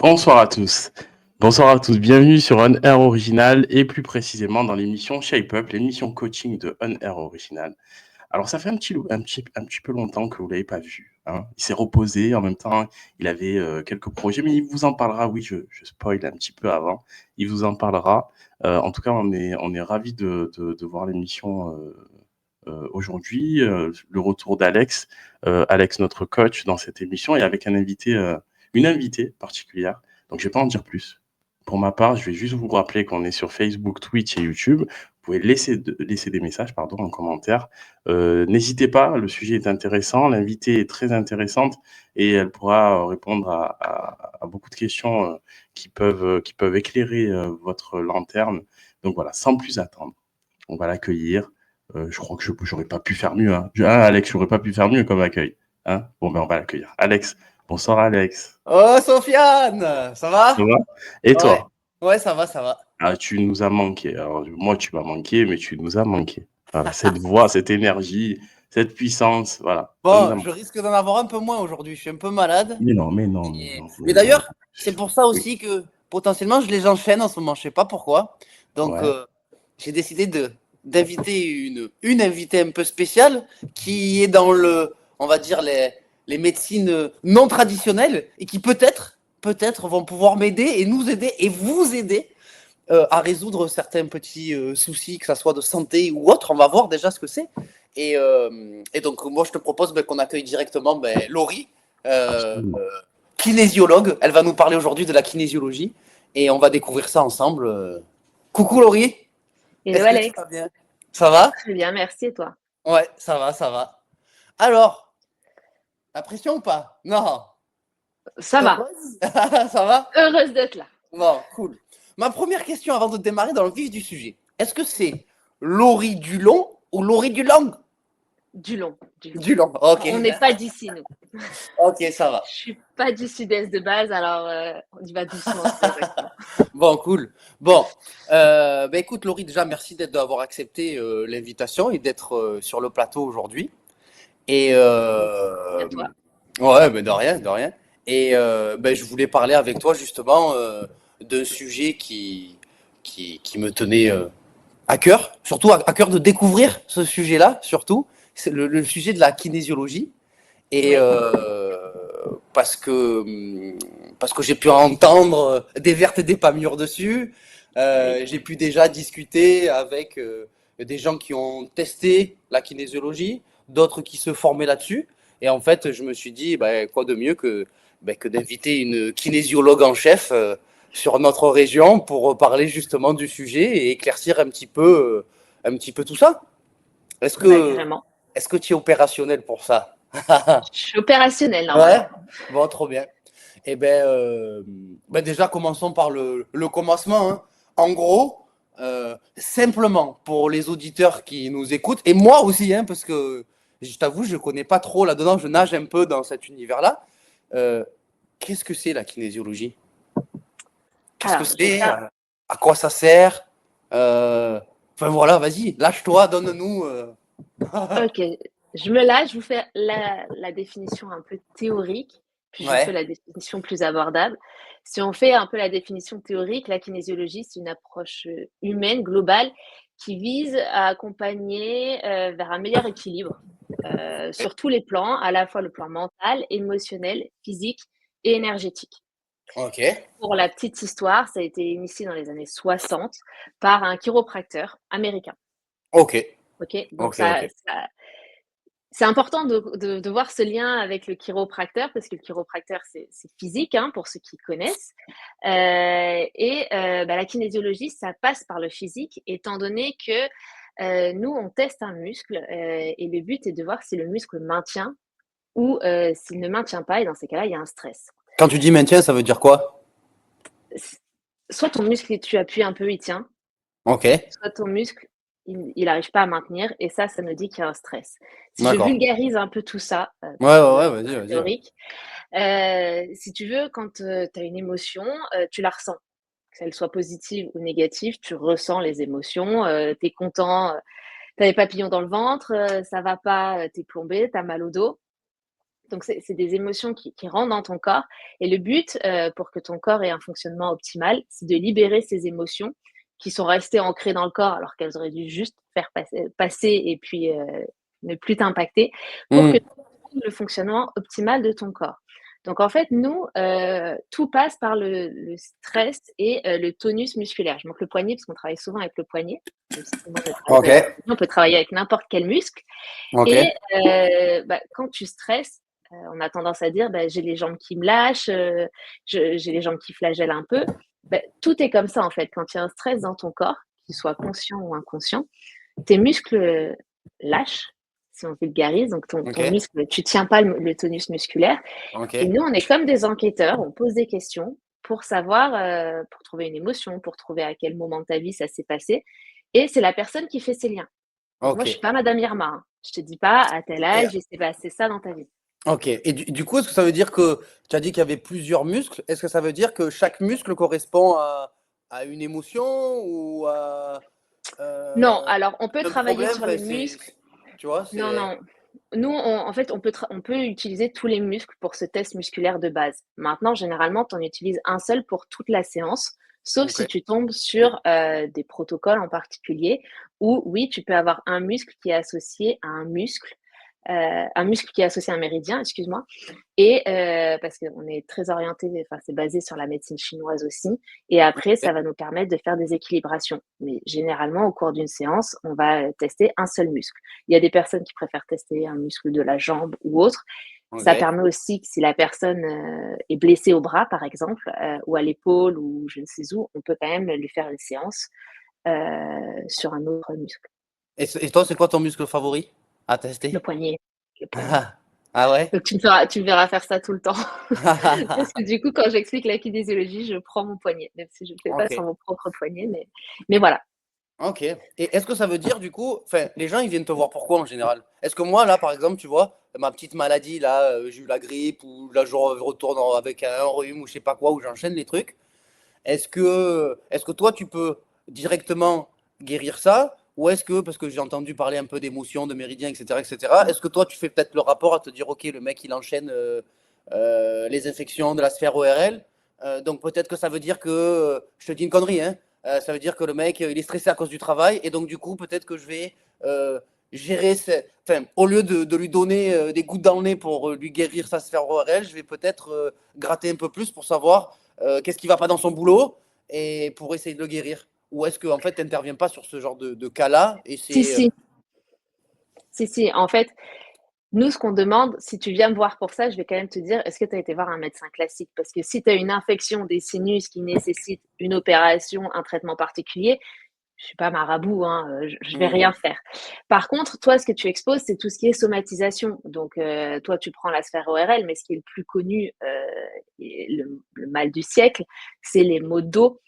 Bonsoir à tous. Bonsoir à tous. Bienvenue sur On Air Original et plus précisément dans l'émission Shape Up, l'émission coaching de On Air Original. Alors, ça fait un petit peu longtemps que vous ne l'avez pas vu, hein. Il s'est reposé. En même temps, il avait quelques projets, mais il vous en parlera. Oui, je spoil un petit peu avant. Il vous en parlera. En tout cas, on est ravis de voir l'émission aujourd'hui. Le retour d'Alex, Alex, notre coach, dans cette émission, et avec une invitée particulière. Donc, je ne vais pas en dire plus. Pour ma part, je vais juste vous rappeler qu'on est sur Facebook, Twitch et YouTube. Vous pouvez laisser des messages en commentaire. N'hésitez pas, le sujet est intéressant, l'invitée est très intéressante et elle pourra répondre à beaucoup de questions qui peuvent éclairer votre lanterne. Donc voilà, sans plus attendre, on va l'accueillir. Je crois que j'aurais pas pu faire mieux. Hein. Alex, j'aurais pas pu faire mieux comme accueil. Hein, bon, ben on va l'accueillir. Alex, bonsoir Alex. Oh, Sofiane, ça Ça va? va? Et Ouais, toi? ouais, ça va, ça va. Ah, tu nous as manqué. Alors, moi, tu m'as manqué, mais tu nous as manqué. Voilà, cette voix, cette énergie, cette puissance, voilà, ça nous a Bon, je manqué. risque d'en avoir un peu moins aujourd'hui. Je suis un peu malade. Mais non, mais non, mais Et- non, Mais mais non. d'ailleurs, c'est pour ça Oui, aussi que potentiellement je les enchaîne en ce moment. Je sais pas pourquoi. Donc, ouais. j'ai décidé d'inviter une invitée un peu spéciale qui est dans on va dire les médecines non traditionnelles et qui peut-être vont pouvoir m'aider et nous aider et vous aider à résoudre certains petits soucis, que ce soit de santé ou autre. On va voir déjà ce que c'est. Et donc, moi, je te propose qu'on accueille directement Laurie, Absolument. kinésiologue. Elle va nous parler aujourd'hui de la kinésiologie et on va découvrir ça ensemble. Coucou Laurie, Hello est-ce que tu Alex, vas bien? Ça va? très bien, merci et toi? Ouais, ça va, ça va. Alors, la pression ou pas? Non. Ça va, Heureuse? Ça va? heureuse d'être là. Bon, cool. Ma première question avant de démarrer dans le vif du sujet. Est-ce que c'est Laurie Dulon ou Laurie Dulong? Du long, du long. Dulong, ok. On n'est pas d'ici, nous. Ok, ça va. Je suis pas du sud-est de base, alors on y va doucement, c'est pas exactement. Bon, cool. Bon, écoute, Laurie, déjà, merci d'avoir accepté l'invitation et d'être sur le plateau aujourd'hui. Et Merci à toi. ouais, mais de rien, de rien. Et je voulais parler avec toi justement d'un sujet qui me tenait à cœur, surtout à cœur de découvrir ce sujet-là, surtout. C'est le sujet de la kinésiologie. Et Oui, parce que j'ai pu entendre des vertes et des pas mûres dessus. oui. J'ai pu déjà discuter avec des gens qui ont testé la kinésiologie, d'autres qui se formaient là-dessus. Et en fait, je me suis dit, quoi de mieux que d'inviter une kinésiologue en chef sur notre région pour parler justement du sujet et éclaircir un petit peu tout ça. Est-ce Bah, que, carrément. est-ce que tu es opérationnel pour ça? Je suis opérationnelle Ouais, normalement. bon, trop bien. Eh ben, déjà, commençons par le commencement, hein. En gros, simplement pour les auditeurs qui nous écoutent, et moi aussi, hein, parce que je t'avoue, je connais pas trop là-dedans, je nage un peu dans cet univers-là. Euh, Qu'est-ce que c'est la kinésiologie? Qu'est-ce que Alors, c'est? déjà, À quoi ça sert? Enfin voilà, vas-y, lâche-toi, donne-nous. ok, je me lâche, je vous fais la définition un peu théorique, puis je vous fais Ouais, la définition plus abordable. Si on fait un peu la définition théorique, la kinésiologie, c'est une approche humaine, globale, qui vise à accompagner vers un meilleur équilibre sur tous les plans, à la fois le plan mental, émotionnel, physique et énergétique. ok, Pour la petite histoire, ça a été initié dans les années 60 par un chiropracteur américain. ok, Ok, donc ok, ok. c'est important de voir ce lien avec le chiropracteur parce que le chiropracteur, c'est physique, hein, pour ceux qui connaissent. La kinésiologie, ça passe par le physique, étant donné que nous, on teste un muscle et le but est de voir si le muscle maintient ou s'il ne maintient pas. Et dans ces cas-là, il y a un stress. Quand tu dis maintien, ça veut dire quoi? Soit ton muscle, tu appuies un peu, il tient, Ok, soit ton muscle, il n'arrive pas à maintenir, et ça nous dit qu'il y a un stress. Si je d'accord. vulgarise un peu tout ça, Ouais, pour ouais, le ouais, vas-y, faire vas-y. Ouais. théorique, si tu veux, quand tu as une émotion, tu la ressens. Qu'elle soit positive ou négative, tu ressens les émotions, tu es content, tu as les papillons dans le ventre, ça va pas, tu es plombé, tu as mal au dos. Donc, c'est des émotions qui rentrent dans ton corps. Et le but, pour que ton corps ait un fonctionnement optimal, c'est de libérer ces émotions qui sont restées ancrées dans le corps alors qu'elles auraient dû juste faire passer et puis ne plus t'impacter pour que Hmm. tu retrouves le fonctionnement optimal de ton corps. Donc, en fait, nous, tout passe par le stress et le tonus musculaire. Je montre le poignet parce qu'on travaille souvent avec le poignet. Même si tout le monde ne travaille Ok, pas avec le poignet, on peut travailler avec n'importe quel muscle. ok. Et quand tu stresses, on a tendance à dire j'ai les jambes qui me lâchent, j'ai les jambes qui flagellent un peu. Tout est comme ça en fait. Quand il y a un stress dans ton corps, qu'il soit conscient ou inconscient, tes muscles lâchent, si on vulgarise. Donc ton Ok, muscle, tu tiens pas le tonus musculaire. Et ok. nous, on est comme des enquêteurs, on pose des questions pour savoir, pour trouver une émotion, pour trouver à quel moment de ta vie ça s'est passé. Et c'est la personne qui fait ses liens. Donc moi, Ok. je suis pas Madame Irma, hein. Je te dis pas à tel Et, âge, il s'est passé ça dans ta vie. ok. Et du coup, est-ce que ça veut dire que tu as dit qu'il y avait plusieurs muscles? Est-ce que ça veut dire que chaque muscle correspond à une émotion ou à Non, euh, alors on peut un travailler problème? sur Enfin, les muscles. tu vois, Non, c'est. non. Nous, en fait, on peut utiliser tous les muscles pour ce test musculaire de base. Maintenant, généralement, tu en utilises un seul pour toute la séance, sauf Ok. si tu tombes sur des protocoles en particulier où, oui, tu peux avoir un muscle qui est associé à un muscle qui est associé à un méridien, excuse-moi, et parce qu'on est très orienté, enfin, c'est basé sur la médecine chinoise aussi. Et après, ça va nous permettre de faire des équilibrations. Mais généralement, au cours d'une séance, on va tester un seul muscle. Il y a des personnes qui préfèrent tester un muscle de la jambe ou autre. Ça Ok. permet aussi que si la personne est blessée au bras, par exemple, ou à l'épaule, ou je ne sais où, on peut quand même lui faire une séance sur un autre muscle. Et toi, c'est quoi ton muscle favori à Le tester? poignet. Le poignet. Ah ouais? Donc tu me verras faire ça tout le temps. Parce que du coup, quand j'explique la kinésiologie, je prends mon poignet, même si je ne le fais pas Ok. sur mon propre poignet, mais voilà. Ok. Et est-ce que ça veut dire du coup, enfin, les gens ils viennent te voir pourquoi en général? Est-ce que moi là, par exemple, tu vois, ma petite maladie là, j'ai eu la grippe ou là je retourne avec un rhume ou je sais pas quoi, où j'enchaîne les trucs. Est-ce que toi tu peux directement guérir ça? Ou est-ce que, parce que j'ai entendu parler un peu d'émotions, de méridiens, etc., est-ce que toi tu fais peut-être le rapport à te dire, ok, le mec il enchaîne les infections de la sphère ORL, donc peut-être que ça veut dire que, je te dis une connerie, hein, ça veut dire que le mec il est stressé à cause du travail, et donc du coup peut-être que je vais gérer, enfin, au lieu de lui donner des gouttes dans le nez pour lui guérir sa sphère ORL, je vais peut-être gratter un peu plus pour savoir qu'est-ce qui va pas dans son boulot et pour essayer de le guérir. Ou est-ce que en fait tu n'interviens pas sur ce genre de cas-là et Si, c'est si, si. En fait, nous, ce qu'on demande, si tu viens me voir pour ça, je vais quand même te dire, est-ce que tu as été voir un médecin classique? Parce que si tu as une infection des sinus qui nécessite une opération, un traitement particulier, je suis pas marabout, hein, je vais rien faire. Par contre, toi, ce que tu exposes, c'est tout ce qui est somatisation. Donc, toi, tu prends la sphère ORL, mais ce qui est le plus connu, et le mal du siècle, c'est les maux de dos,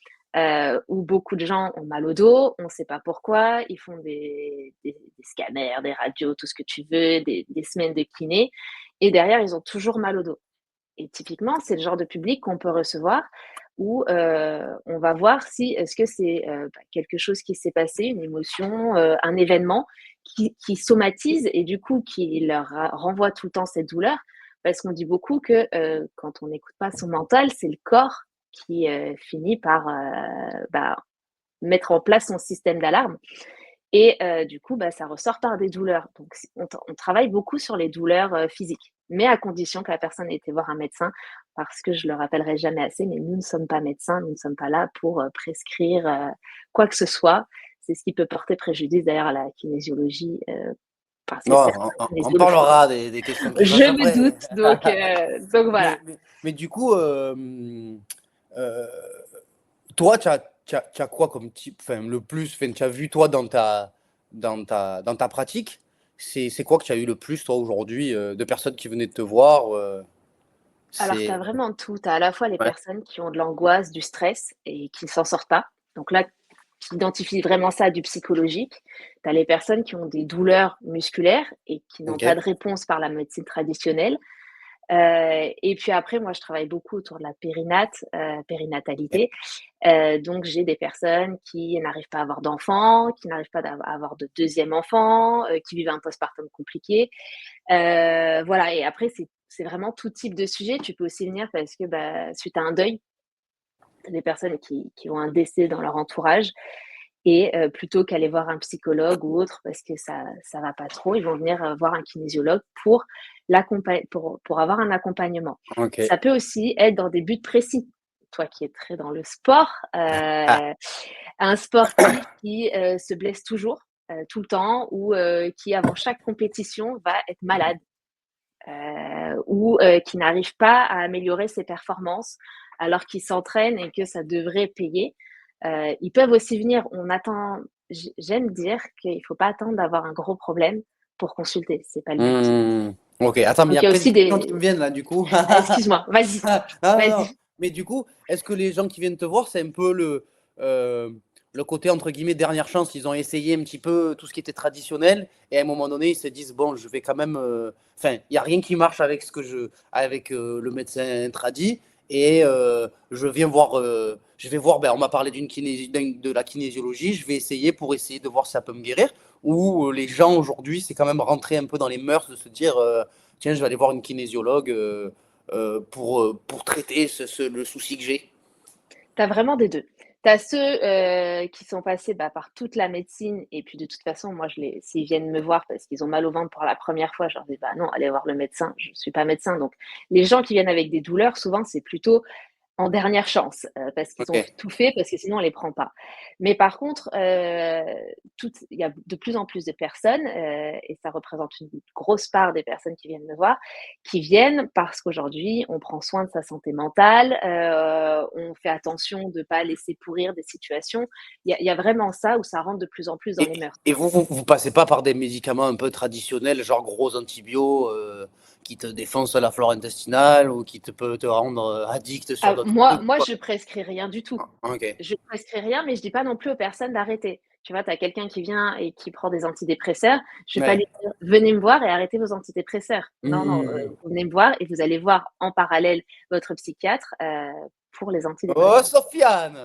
où beaucoup de gens ont mal au dos, on ne sait pas pourquoi, ils font des scanners, des radios, tout ce que tu veux, des semaines de kiné, et derrière, ils ont toujours mal au dos. Et typiquement, c'est le genre de public qu'on peut recevoir où on va voir si est-ce que c'est quelque chose qui s'est passé, une émotion, un événement qui somatise et du coup qui leur renvoie tout le temps cette douleur. Parce qu'on dit beaucoup que quand on n'écoute pas son mental, c'est le corps qui finit par mettre en place son système d'alarme. Et du coup, ça ressort par des douleurs. Donc, on travaille beaucoup sur les douleurs physiques, mais à condition que la personne ait été voir un médecin, parce que je le rappellerai jamais assez, mais nous ne sommes pas médecins, nous ne sommes pas là pour prescrire quoi que ce soit. C'est ce qui peut porter préjudice d'ailleurs à la kinésiologie, parce que Non, certains on kinésios le font. parlera des questions qui Je fâchent me après. doute, donc voilà. Mais du coup, euh, toi, tu as quoi comme type, enfin, le plus, enfin, tu as vu toi dans ta pratique, c'est quoi que tu as eu le plus toi aujourd'hui de personnes qui venaient te voir Alors, tu as c'est vraiment tout. Tu as à la fois les ouais, personnes qui ont de l'angoisse, du stress et qui ne s'en sortent pas. Donc là, tu identifies vraiment ça du psychologique. Tu as les personnes qui ont des douleurs musculaires et qui n'ont ok, pas de réponse par la médecine traditionnelle. Et puis après, moi, je travaille beaucoup autour de la périnatalité. Donc, j'ai des personnes qui n'arrivent pas à avoir d'enfants, qui n'arrivent pas à avoir de deuxième enfant, qui vivent un postpartum compliqué. Voilà, et après, c'est vraiment tout type de sujet. Tu peux aussi venir parce que suite à un deuil, tu as des personnes qui ont un décès dans leur entourage et plutôt qu'aller voir un psychologue ou autre parce que ça va pas trop, ils vont venir voir un kinésiologue pour avoir un accompagnement. Ok. Ça peut aussi être dans des buts précis. Toi qui es très dans le sport, un sportif qui se blesse toujours, tout le temps, ou qui avant chaque compétition va être malade, ou qui n'arrive pas à améliorer ses performances alors qu'il s'entraîne et que ça devrait payer. Ils peuvent aussi venir. J'aime dire qu'il ne faut pas attendre d'avoir un gros problème pour consulter. C'est pas le but. Ok, attends, mais il y Donc, a il y a plein de aussi questions qui me viennent là, du coup. Excuse-moi, vas-y. Non. Vas-y. Mais du coup, est-ce que les gens qui viennent te voir, c'est un peu le côté entre guillemets dernière chance? Ils ont essayé un petit peu tout ce qui était traditionnel et à un moment donné, ils se disent bon, je vais quand même. Enfin, il n'y a rien qui marche avec avec le médecin tradi et je vais voir. Ben, on m'a parlé de la kinésiologie. Je vais essayer pour essayer de voir si ça peut me guérir. Ou les gens aujourd'hui, c'est quand même rentré un peu dans les mœurs de se dire tiens, je vais aller voir une kinésiologue pour traiter le souci que j'ai. Tu as vraiment des deux. Tu as ceux qui sont passés par toute la médecine et puis de toute façon, moi, s'ils viennent me voir parce qu'ils ont mal au ventre pour la première fois, je leur dis non, allez voir le médecin, je ne suis pas médecin. Donc, les gens qui viennent avec des douleurs, souvent, c'est plutôt en dernière chance, parce qu'ils ont Ok. tout fait, parce que sinon on les prend pas. Mais par contre, il y a de plus en plus de personnes, et ça représente une grosse part des personnes qui viennent me voir, qui viennent parce qu'aujourd'hui, on prend soin de sa santé mentale, on fait attention de ne pas laisser pourrir des situations. Il y a vraiment ça où ça rentre de plus en plus dans les mœurs. Et vous passez pas par des médicaments un peu traditionnels, genre gros antibio qui te défoncent la flore intestinale ou qui peut te rendre addict sur d'autres trucs, Moi, quoi. je prescris rien du tout. Ok. Je prescris rien, mais je dis pas non plus aux personnes d'arrêter. Tu vois, tu as quelqu'un qui vient et qui prend des antidépresseurs. Je vais pas lui Ouais. dire: «Venez me voir et arrêtez vos antidépresseurs». Non, non, vous venez me voir et vous allez voir en parallèle votre psychiatre, pour les antidépresseurs. Oh, Sofiane.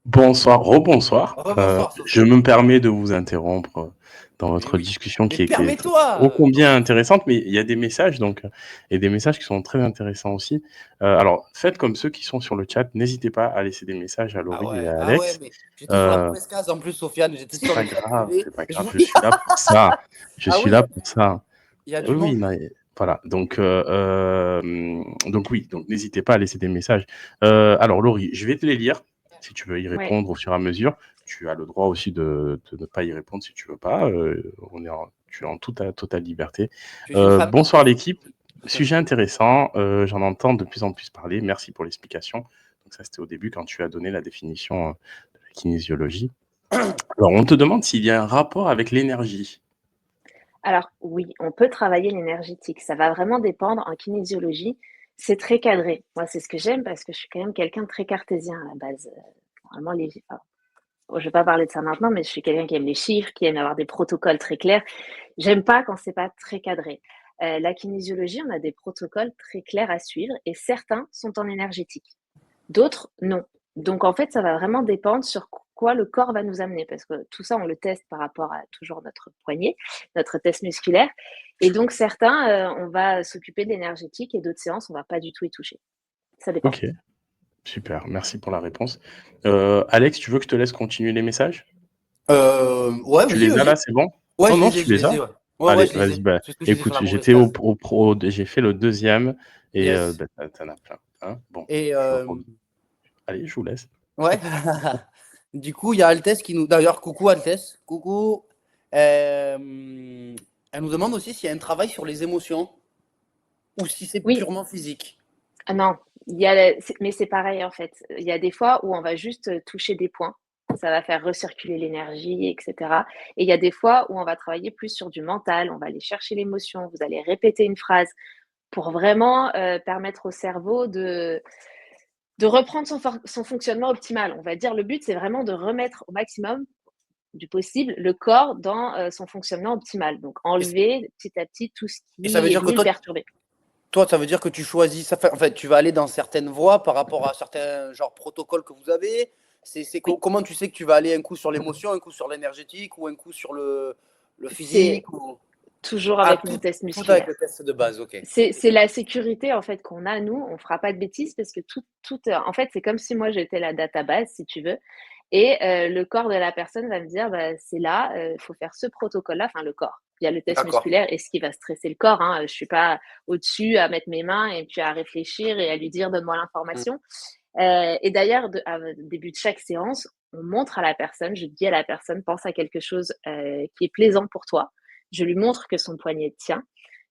Bonsoir, rebonsoir. Rebonsoir, Je Sofiane. me permets de vous interrompre dans Mais votre oui. discussion Mais qui est ô permets-toi. combien intéressante, mais il y a des messages et des messages qui sont très intéressants aussi. Alors, faites comme ceux qui sont sur le chat, n'hésitez pas à laisser des messages à Laurie et à Ah ouais, Alex. mais j'étais sur la Euh, mauvaise case en plus, Sofiane. J'étais c'est sur pas le chat grave, privé. c'est pas Je grave, vous je dis. suis là pour ça. Je Ah suis oui, là pour ça. il y a du Oui, monde. voilà. Donc oui, donc n'hésitez pas à laisser des messages. Alors Laurie, je vais te les lire. Si tu veux y Ouais. répondre au fur et à mesure, tu as le droit aussi de ne pas y répondre si tu veux pas. Tu es en totale liberté. Je suis une femme Bonsoir d'affaires. l'équipe. Sujet intéressant. J'en entends de plus en plus parler. Merci pour l'explication. Donc ça, c'était au début quand tu as donné la définition de la kinésiologie. Alors, on te demande s'il y a un rapport avec l'énergie. Alors oui, on peut travailler l'énergétique. Ça va vraiment dépendre. En kinésiologie, c'est très cadré. Moi, c'est ce que j'aime parce que je suis quand même quelqu'un de très cartésien à la base. Normalement, je ne vais pas parler de ça maintenant, mais je suis quelqu'un qui aime les chiffres, qui aime avoir des protocoles très clairs. J'aime pas quand c'est pas très cadré. La kinésiologie, on a des protocoles très clairs à suivre et certains sont en énergétique, d'autres non. Donc en fait, ça va vraiment dépendre sur quoi le corps va nous amener parce que tout ça, on le teste par rapport à toujours notre poignet, notre test musculaire. Et donc certains, on va s'occuper de l'énergétique et d'autres séances, on va pas du tout y toucher. Ça dépend. Ok. Super, merci pour la réponse. Alex, tu veux que je te laisse continuer les messages? Ouais, Tu vas-y, les as là, vas-y. c'est bon? Ouais, Non, je non, les ai, tu je les les as? ai, ouais. Ouais, Allez, je les vas-y, ai. bah, C'est ce que j'étais sur écoute, la mauvaise j'étais case. j'ai fait le deuxième et Yes. bah, tu as plein, hein. Bon, Et allez, je vous laisse. ouais. Du coup, il y a Altesse qui nous. D'ailleurs, coucou Altesse. Coucou. Elle nous demande aussi s'il y a un travail sur les émotions ou si c'est Oui, purement physique. ah non, mais c'est pareil en fait. Il y a des fois où on va juste toucher des points, ça va faire recirculer l'énergie, etc. Et il y a des fois où on va travailler plus sur du mental, on va aller chercher l'émotion, vous allez répéter une phrase pour vraiment permettre au cerveau de reprendre son fonctionnement optimal. On va dire le but, c'est vraiment de remettre au maximum du possible le corps dans son fonctionnement optimal. Donc Et, enlever petit à petit tout ce et ça veut qui est dire que venu le perturber. toi, ça veut dire que tu choisis. En fait, tu vas aller dans certaines voies par rapport à certains genre protocoles que vous avez. Oui, Comment tu sais que tu vas aller un coup sur l'émotion, un coup sur l'énergétique ou un coup sur le c'est physique ou... toujours Ah, avec mon test tout avec musculaire. le test de base, ok. C'est la sécurité en fait qu'on a nous, on fera pas de bêtises parce que en fait, c'est comme si moi j'étais la database si tu veux et le corps de la personne va me dire: «Bah, c'est là, il faut faire ce protocole-là», enfin le corps. Il y a le test D'accord. musculaire et ce qui va stresser le corps, hein, je suis pas au-dessus à mettre mes mains et puis à réfléchir et à lui dire: «Donne-moi Mm. l'information». Et d'ailleurs début de chaque séance, on montre à la personne, je dis à la personne: «Pense à quelque chose, qui est plaisant pour toi». Je lui montre que son poignet tient.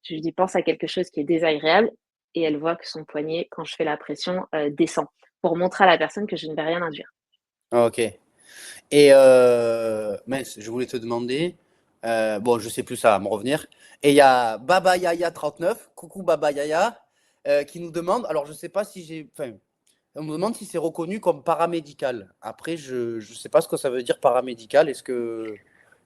Je lui dis: «Pense à quelque chose qui est désagréable» et elle voit que son poignet, quand je fais la pression, descend pour montrer à la personne que je ne vais rien induire. Ok. Et mince, je voulais te demander, bon, je sais plus, ça va me revenir. Et il y a Baba Yaya 39, coucou Baba Yaya, qui nous demande, alors je sais pas si enfin, on me demande si c'est reconnu comme paramédical. Après, je sais pas ce que ça veut dire paramédical. Est-ce que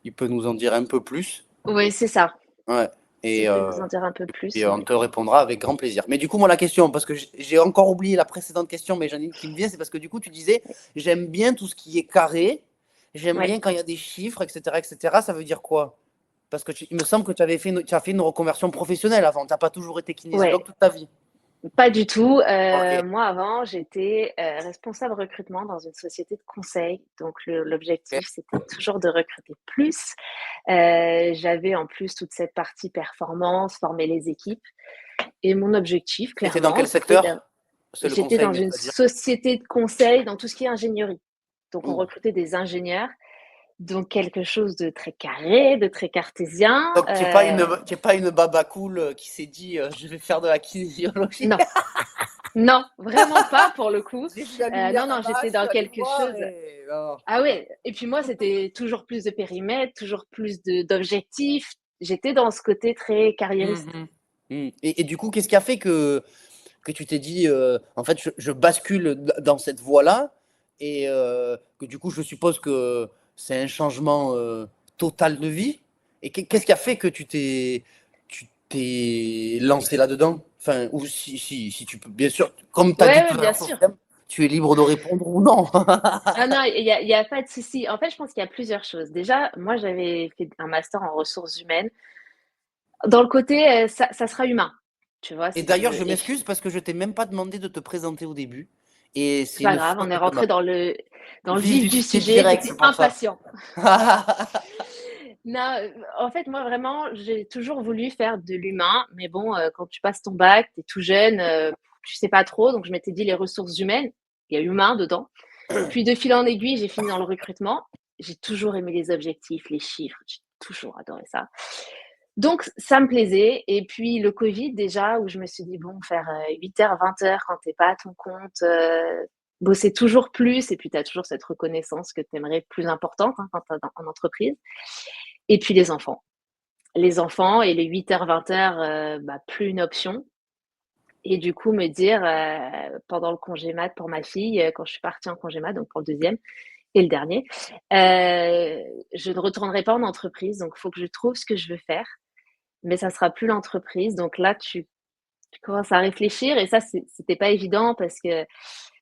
il peut nous en dire un peu plus? Oui, c'est ça. Ouais. S'il Et, peut nous en dire un peu plus, on ouais. te répondra avec grand plaisir. Mais du coup, moi, la question, parce que j'ai encore oublié la précédente question, mais j'en ai une qui me vient, c'est parce que du coup, tu disais, j'aime bien tout ce qui est carré, j'aime Ouais. bien quand il y a des chiffres, etc., etc. Ça veut dire quoi? Parce que il me semble que tu as fait une reconversion professionnelle avant. Tu n'as pas toujours été kinésiologue Ouais. toute ta vie. Pas du tout. Ok. Moi, avant, j'étais, responsable recrutement dans une société de conseil. Donc l'objectif, c'était toujours de recruter plus. J'avais en plus toute cette partie performance, former les équipes et mon objectif, Et c'est dans clairement, quel c'était secteur? C'est le j'étais conseil, dans mais une c'est-à-dire. société de conseil dans tout ce qui est ingénierie. Donc on Ouh. recrutait des ingénieurs, donc quelque chose de très carré, de très cartésien. Donc, tu n'es pas une baba cool qui s'est dit je vais faire de la kinésiologie. Non, non, vraiment pas pour le coup. J'ai vu la lumière Non, non, là-bas, j'étais je suis dans allé quelque voir chose. et. Non, Ah non. ouais, et puis moi, c'était toujours plus de périmètre, toujours plus d'objectifs. J'étais dans ce côté très carriériste. Mhm. Et du coup, qu'est-ce qui a fait que tu t'es dit, en fait, je bascule dans cette voie-là et que du coup, je suppose que c'est un changement total de vie. Et qu'est-ce Ouais. qui a fait que tu t'es lancé là-dedans? Enfin, ou si tu peux, bien sûr, comme tu as dit Ouais, tout ouais, à bien l'heure, sûr. Sofiane, tu es libre de répondre ou non. Ah non, il y a pas de souci. En fait, je pense qu'il y a plusieurs choses. Déjà, moi, j'avais fait un master en ressources humaines. Dans le côté, ça sera humain, tu vois, Et si tu d'ailleurs, veux. je Et m'excuse parce que je t'ai même pas demandé de te présenter au début. Et c'est c'est pas une grave, on faute est de ma rentré dans le vif vif du du sujet sujet. Tu direct, étais c'est pour ça. impatient. Non, en fait, moi, vraiment, j'ai toujours voulu faire de l'humain, mais bon, quand tu passes ton bac, tu es tout jeune, tu sais pas trop, donc je m'étais dit les ressources humaines, il y a humain dedans. Puis de fil en aiguille, j'ai fini dans le recrutement. J'ai toujours aimé les objectifs, les chiffres, j'ai toujours adoré ça. Donc ça me plaisait et puis le covid déjà où je me suis dit: «Bon, faire, 8h, 20h quand tu es pas à ton compte, bosser toujours plus» et puis tu as toujours cette reconnaissance que tu aimerais plus importante, hein, quand tu es en entreprise et puis les enfants. Les enfants et les 8h, 20h, bah, plus une option et du coup me dire, pendant le congé mat pour ma fille, quand je suis partie en congé mat, donc pour le deuxième et le dernier, je ne retournerai pas en entreprise, donc il faut que je trouve ce que je veux faire, mais ça sera plus l'entreprise. Donc là, tu commences à réfléchir et ça, c'était pas évident parce que,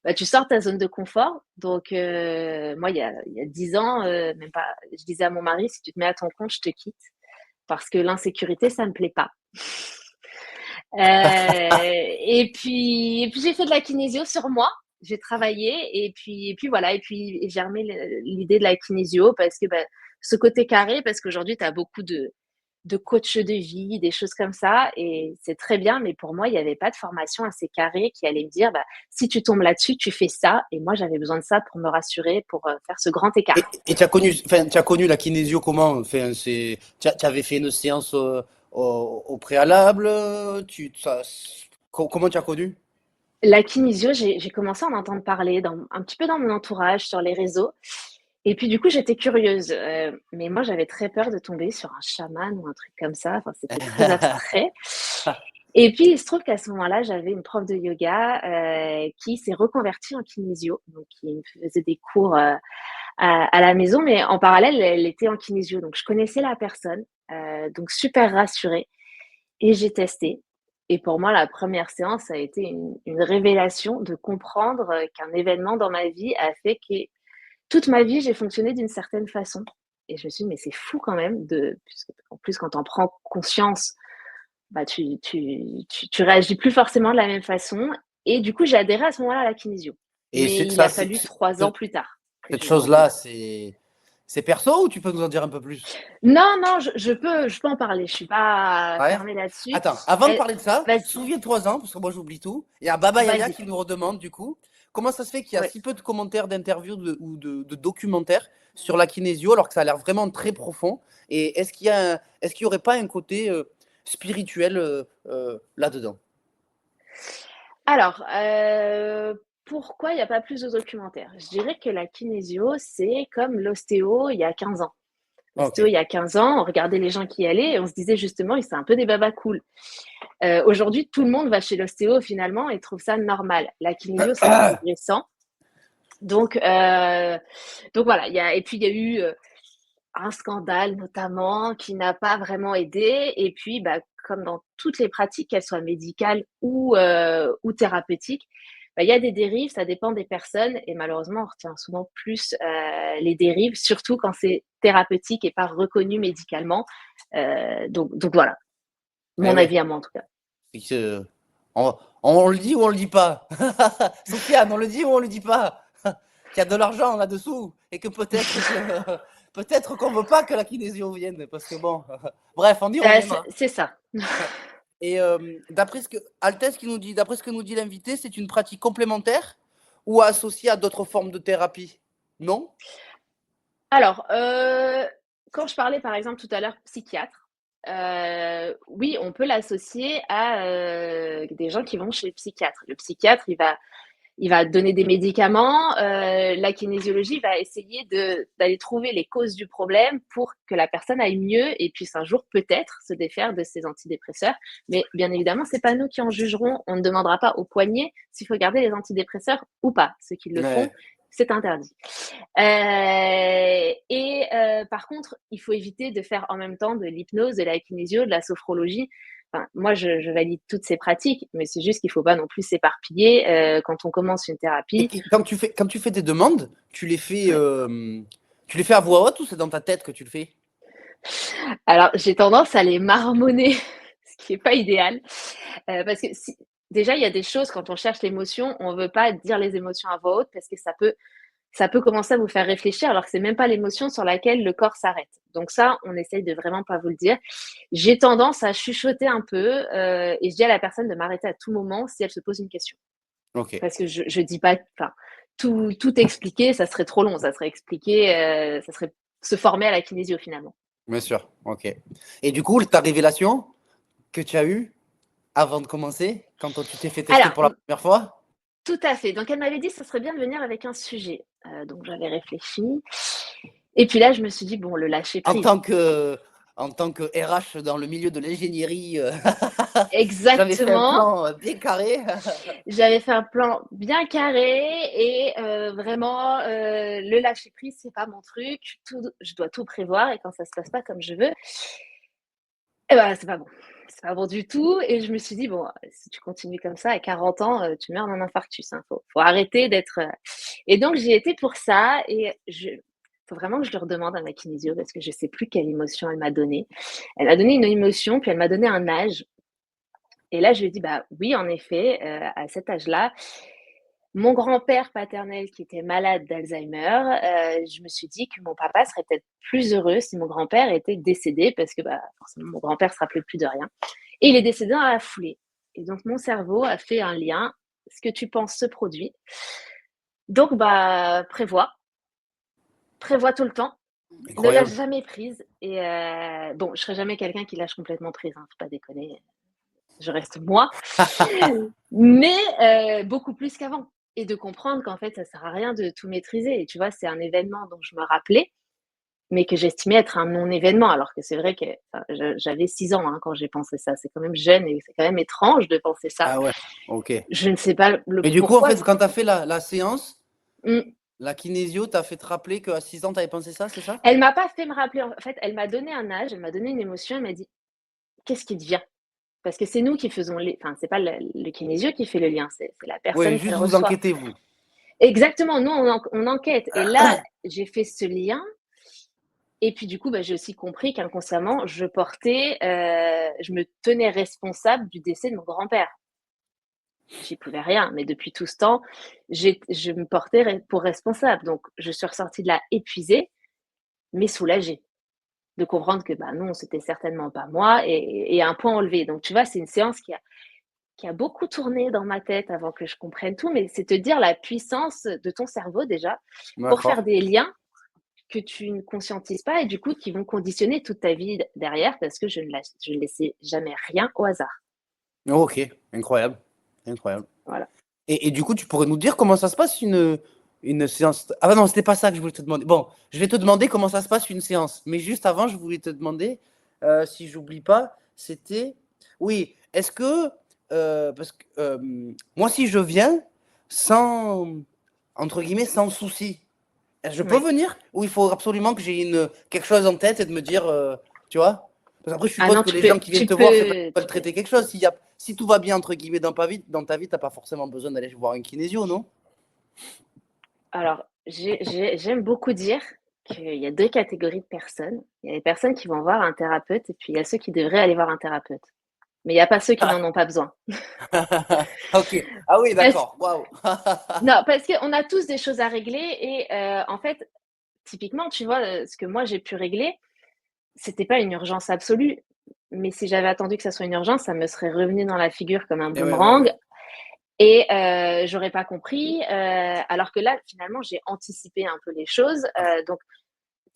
bah, tu sors de ta zone de confort. Donc moi, il y a 10 ans, même pas, je disais à mon mari: «Si tu te mets à ton compte, je te quitte parce que l'insécurité, ça me plaît pas». Et puis j'ai fait de la kinésio sur moi. J'ai travaillé et puis voilà et puis j'ai remis l'idée de la kinésio parce que, bah, ce côté carré parce qu'aujourd'hui tu as beaucoup de coach de vie, des choses comme ça et c'est très bien mais pour moi, il y avait pas de formation assez carrée qui allait me dire: «Bah, si tu tombes là-dessus, tu fais ça» et moi j'avais besoin de ça pour me rassurer, pour, faire ce grand écart. Et tu as connu, enfin, tu as connu la kinésio comment? Enfin, tu avais fait une séance au préalable? Comment tu as connu? La kinésio, j'ai commencé à en entendre parler un petit peu dans mon entourage, sur les réseaux et puis du coup, j'étais curieuse, mais moi, j'avais très peur de tomber sur un chaman ou un truc comme ça, enfin, c'était très abstrait et puis il se trouve qu'à ce moment-là, j'avais une prof de yoga, qui s'est reconvertie en kinésio, donc qui me faisait des cours, à la maison, mais en parallèle, elle était en kinésio, donc je connaissais la personne, donc super rassurée et j'ai testé et pour moi, la première séance a été une révélation de comprendre, qu'un événement dans ma vie a fait que toute ma vie, j'ai fonctionné d'une certaine façon Et je me suis dit, mais c'est fou quand même, puisque, en plus, quand on prend conscience, bah, tu réagis plus forcément de la même façon. Et du coup, j'ai adhéré à ce moment-là à la kinésio. Et Mais il a fallu 3 ans plus tard que cette je chose-là, rentre. c'est perso ou tu peux nous en dire un peu plus? Non, non, je peux en parler. Je suis pas Ouais. fermée là-dessus. Attends, avant de Elle- parler de ça, Vas-y, souviens-toi-en, parce que moi j'oublie tout. Il y a Baba Yaga vas-y. qui nous redemande du coup, comment ça se fait qu'il y a Ouais. si peu de commentaires, d'interviews ou de documentaires sur la kinésio alors que ça a l'air vraiment très profond? Et est-ce qu'il y aurait pas un côté spirituel là-dedans? Alors, pourquoi il n'y a pas plus de documentaires? Je dirais que la kinésio, c'est comme l'ostéo il y a 15 ans. Ok. L'ostéo, il y a 15 ans, on regardait les gens qui y allaient et on se disait justement, c'est un peu des babas cool. Aujourd'hui, tout le monde va chez l'ostéo finalement et trouve ça normal. La kinésio, c'est plus récent. Donc voilà, et puis il y a eu un scandale notamment qui n'a pas vraiment aidé. Et puis, bah, comme dans toutes les pratiques, qu'elles soient médicales ou thérapeutiques, bah, il y a des dérives, ça dépend des personnes. Et malheureusement, on retient souvent plus les dérives, surtout quand c'est thérapeutique et pas reconnu médicalement. Donc voilà, Eh mon ouais. avis à moi en tout cas. C'est que, on le dit ou on le dit pas? Sofiane, on le dit ou on le dit pas? Qu'il y a de l'argent là-dessous et que peut-être qu'on veut pas que la kinésio vienne parce que bon, bref, on y reviendra. C'est ça. Et d'après ce que Altesse qui nous dit, d'après ce que nous dit l'invité, c'est une pratique complémentaire ou associée à d'autres formes de thérapie? Non? Alors, quand je parlais par exemple tout à l'heure psychiatre, oui, on peut l'associer à des gens qui vont chez le psychiatre. Le psychiatre, il va donner des médicaments. La kinésiologie va essayer d'aller trouver les causes du problème pour que la personne aille mieux et puisse un jour peut-être se défaire de ses antidépresseurs. Mais bien évidemment, c'est pas nous qui en jugerons. On ne demandera pas au poignet s'il faut garder les antidépresseurs ou pas. Ceux qui le font, Ouais. c'est interdit. Par contre, il faut éviter de faire en même temps de l'hypnose, de la kinésio, de la sophrologie. Enfin, moi, je valide toutes ces pratiques, mais c'est juste qu'il ne faut pas non plus s'éparpiller quand on commence une Et thérapie. quand tu fais des demandes, Ouais. tu les fais à voix haute ou c'est dans ta tête que tu le fais? Alors, j'ai tendance à les marmonner, ce qui n'est pas idéal. Parce que déjà, il y a des choses, quand on cherche l'émotion, on ne veut pas dire les émotions à voix haute parce que ça peut commencer à vous faire réfléchir alors que c'est même pas l'émotion sur laquelle le corps s'arrête. Donc ça, on essaye de vraiment pas vous le dire. J'ai tendance à chuchoter un peu et je dis à la personne de m'arrêter à tout moment si elle se pose une question. Ok. Parce que je dis pas, enfin, tout expliquer, ça serait trop long. Ça serait expliquer, ça serait se former à la kinésio finalement. Bien sûr. Ok. Et du coup, ta révélation que tu as eue avant de commencer, quand tu t'es fait tester Alors, pour la première fois? tout à fait. Donc elle m'avait dit, ça serait bien de venir avec un sujet. Donc j'avais réfléchi. Et puis là, je me suis dit, bon, le lâcher En prise. tant que, en tant que RH dans le milieu de l'ingénierie, j'avais fait un Exactement. plan bien carré. J'avais fait un plan bien carré et vraiment, le lâcher prise, c'est pas mon truc. Je dois tout prévoir et quand ça se passe pas comme je veux, et ben, c'est pas bon. C'est pas bon du tout et je me suis dit: «Bon, si tu continues comme ça à 40 ans, tu meurs d'un infarctus, hein. Faut arrêter d'être» et donc j'y étais pour ça et faut vraiment que je le redemande à ma kinésio parce que je sais plus quelle émotion elle m'a donnée. Elle m'a donné une émotion, puis elle m'a donné un âge et là, je lui ai dit: «Bah, oui, en effet, à cet âge-là, mon grand-père paternel qui était malade d'Alzheimer, je me suis dit que mon papa serait peut-être plus heureux si mon grand-père était décédé parce que, bah, forcément mon grand-père se rappelait plus de rien et il est décédé dans la foulée et donc mon cerveau a fait un lien. Ce que tu penses se produit. Donc bah, prévois tout le temps, ne lâche Incroyable. jamais prise et bon, je serai jamais quelqu'un qui lâche complètement prise, hein, faut pas déconner, je reste moi, mais beaucoup plus qu'avant et de comprendre qu'en fait, ça sert à rien de tout maîtriser et tu vois, c'est un événement dont je me rappelais, mais que j'estimais être un non-événement alors que c'est vrai que enfin, j'avais 6 ans, hein, quand j'ai pensé ça. C'est quand même jeune et c'est quand même étrange de penser ça. Ah ouais, ok. Je ne sais pas le Mais du coup, en pourquoi. fait, quand tu as fait la séance, Mmh. la kinésio t'a fait te rappeler qu'à 6 ans, tu avais pensé ça, c'est ça? Elle m'a pas fait me rappeler, en fait, elle m'a donné un âge, elle m'a donné une émotion, elle m'a dit: «Qu'est-ce qui te vient?» Parce que c'est nous qui faisons les enfin, c'est pas le kinésio qui fait le lien, c'est la Oui, personne qui juste vous reçoit. enquêtez, vous. Exactement, nous on enquête et là, j'ai fait ce lien Et puis du coup, j'ai aussi compris qu'inconsciemment, je me tenais responsable du décès de mon grand-père. J'y pouvais rien, mais depuis tout ce temps, je me portais pour responsable. Donc, je suis ressortie de là épuisée, mais soulagée de comprendre que non, c'était certainement pas moi et un point enlevé. Donc, tu vois, c'est une séance qui a beaucoup tourné dans ma tête avant que je comprenne tout, mais c'est te dire la puissance de ton cerveau déjà pour faire D'accord. des liens que tu ne conscientises pas et du coup qui vont conditionner toute ta vie derrière parce que je ne laissais jamais rien au hasard. Ok, incroyable. Incroyable. Voilà. Et du coup, tu pourrais nous dire comment ça se passe une séance. Ah non, c'était pas ça que je voulais te demander. Bon, je vais te demander comment ça se passe une séance. Mais juste avant, je voulais te demander, si j'oublie pas, c'était. Oui, est-ce que. Parce que moi, si je viens sans. Entre guillemets, sans souci, je peux Ouais. venir? Ou il faut absolument que j'ai quelque chose en tête et de me dire. Tu vois? Parce qu'après, je Ah suppose non, que les gens qui viennent te voir, c'est parce qu'ils veulent traiter quelque chose. Si tout va bien, entre guillemets, dans ta vie, t'as pas forcément besoin d'aller voir un kinésio, non? Alors, j'aime beaucoup dire qu'il y a 2 catégories de personnes. Il y a les personnes qui vont voir un thérapeute et puis il y a ceux qui devraient aller voir un thérapeute. Mais il y a pas ceux qui n'en ont pas besoin. Ok. Ah oui, Parce d'accord. Waouh. non, parce qu'on a tous des choses à régler et en fait, typiquement, tu vois, ce que moi j'ai pu régler, c'était pas une urgence absolue, mais si j'avais attendu que ça soit une urgence, ça me serait revenu dans la figure comme un Et ouais, ouais, boomerang ouais. et j'aurais pas compris, alors que là, finalement, j'ai anticipé un peu les choses, donc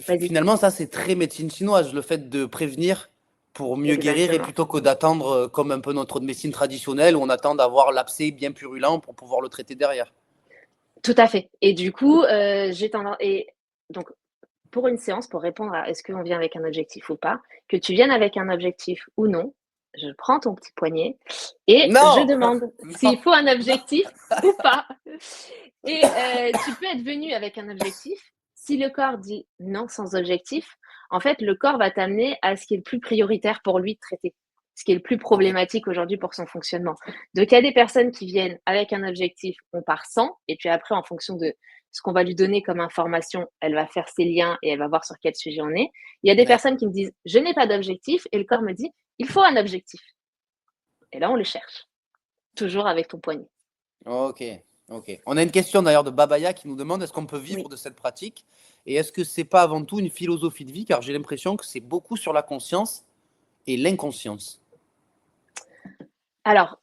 vas-y. Finalement, ça, c'est très médecine chinoise, le fait de prévenir pour mieux guérir et Exactement, plutôt que d'attendre, comme un peu notre médecine traditionnelle, où on attend d'avoir l'abcès bien purulent pour pouvoir le traiter derrière. tout à fait et du coup, j'ai tendance et donc pour une séance, pour répondre à est-ce qu'on vient avec un objectif ou pas, que tu viennes avec un objectif ou non, je prends ton petit poignet et je Non. demande Non. s'il faut un Non. objectif ou pas. Et tu peux être venu avec un objectif. Si le corps dit non sans objectif, en fait, le corps va t'amener à ce qui est le plus prioritaire pour lui de traiter, ce qui est le plus Ok. problématique aujourd'hui pour son fonctionnement. Donc, il y a des personnes qui viennent avec un objectif, on part sans, et puis après, en fonction de ce qu'on va lui donner comme information, elle va faire ses liens et elle va voir sur quel sujet on est. Il y a des Ouais. personnes qui me disent, je n'ai pas d'objectif, et le corps me dit, il faut un objectif. Et là, on le cherche, toujours avec ton poignet. Ok. Ok. On a une question d'ailleurs de Babaya qui nous demande est-ce qu'on peut Oui. vivre de cette pratique et est-ce que c'est pas avant tout une philosophie de vie car j'ai l'impression que c'est beaucoup sur la conscience et l'inconscience. Alors,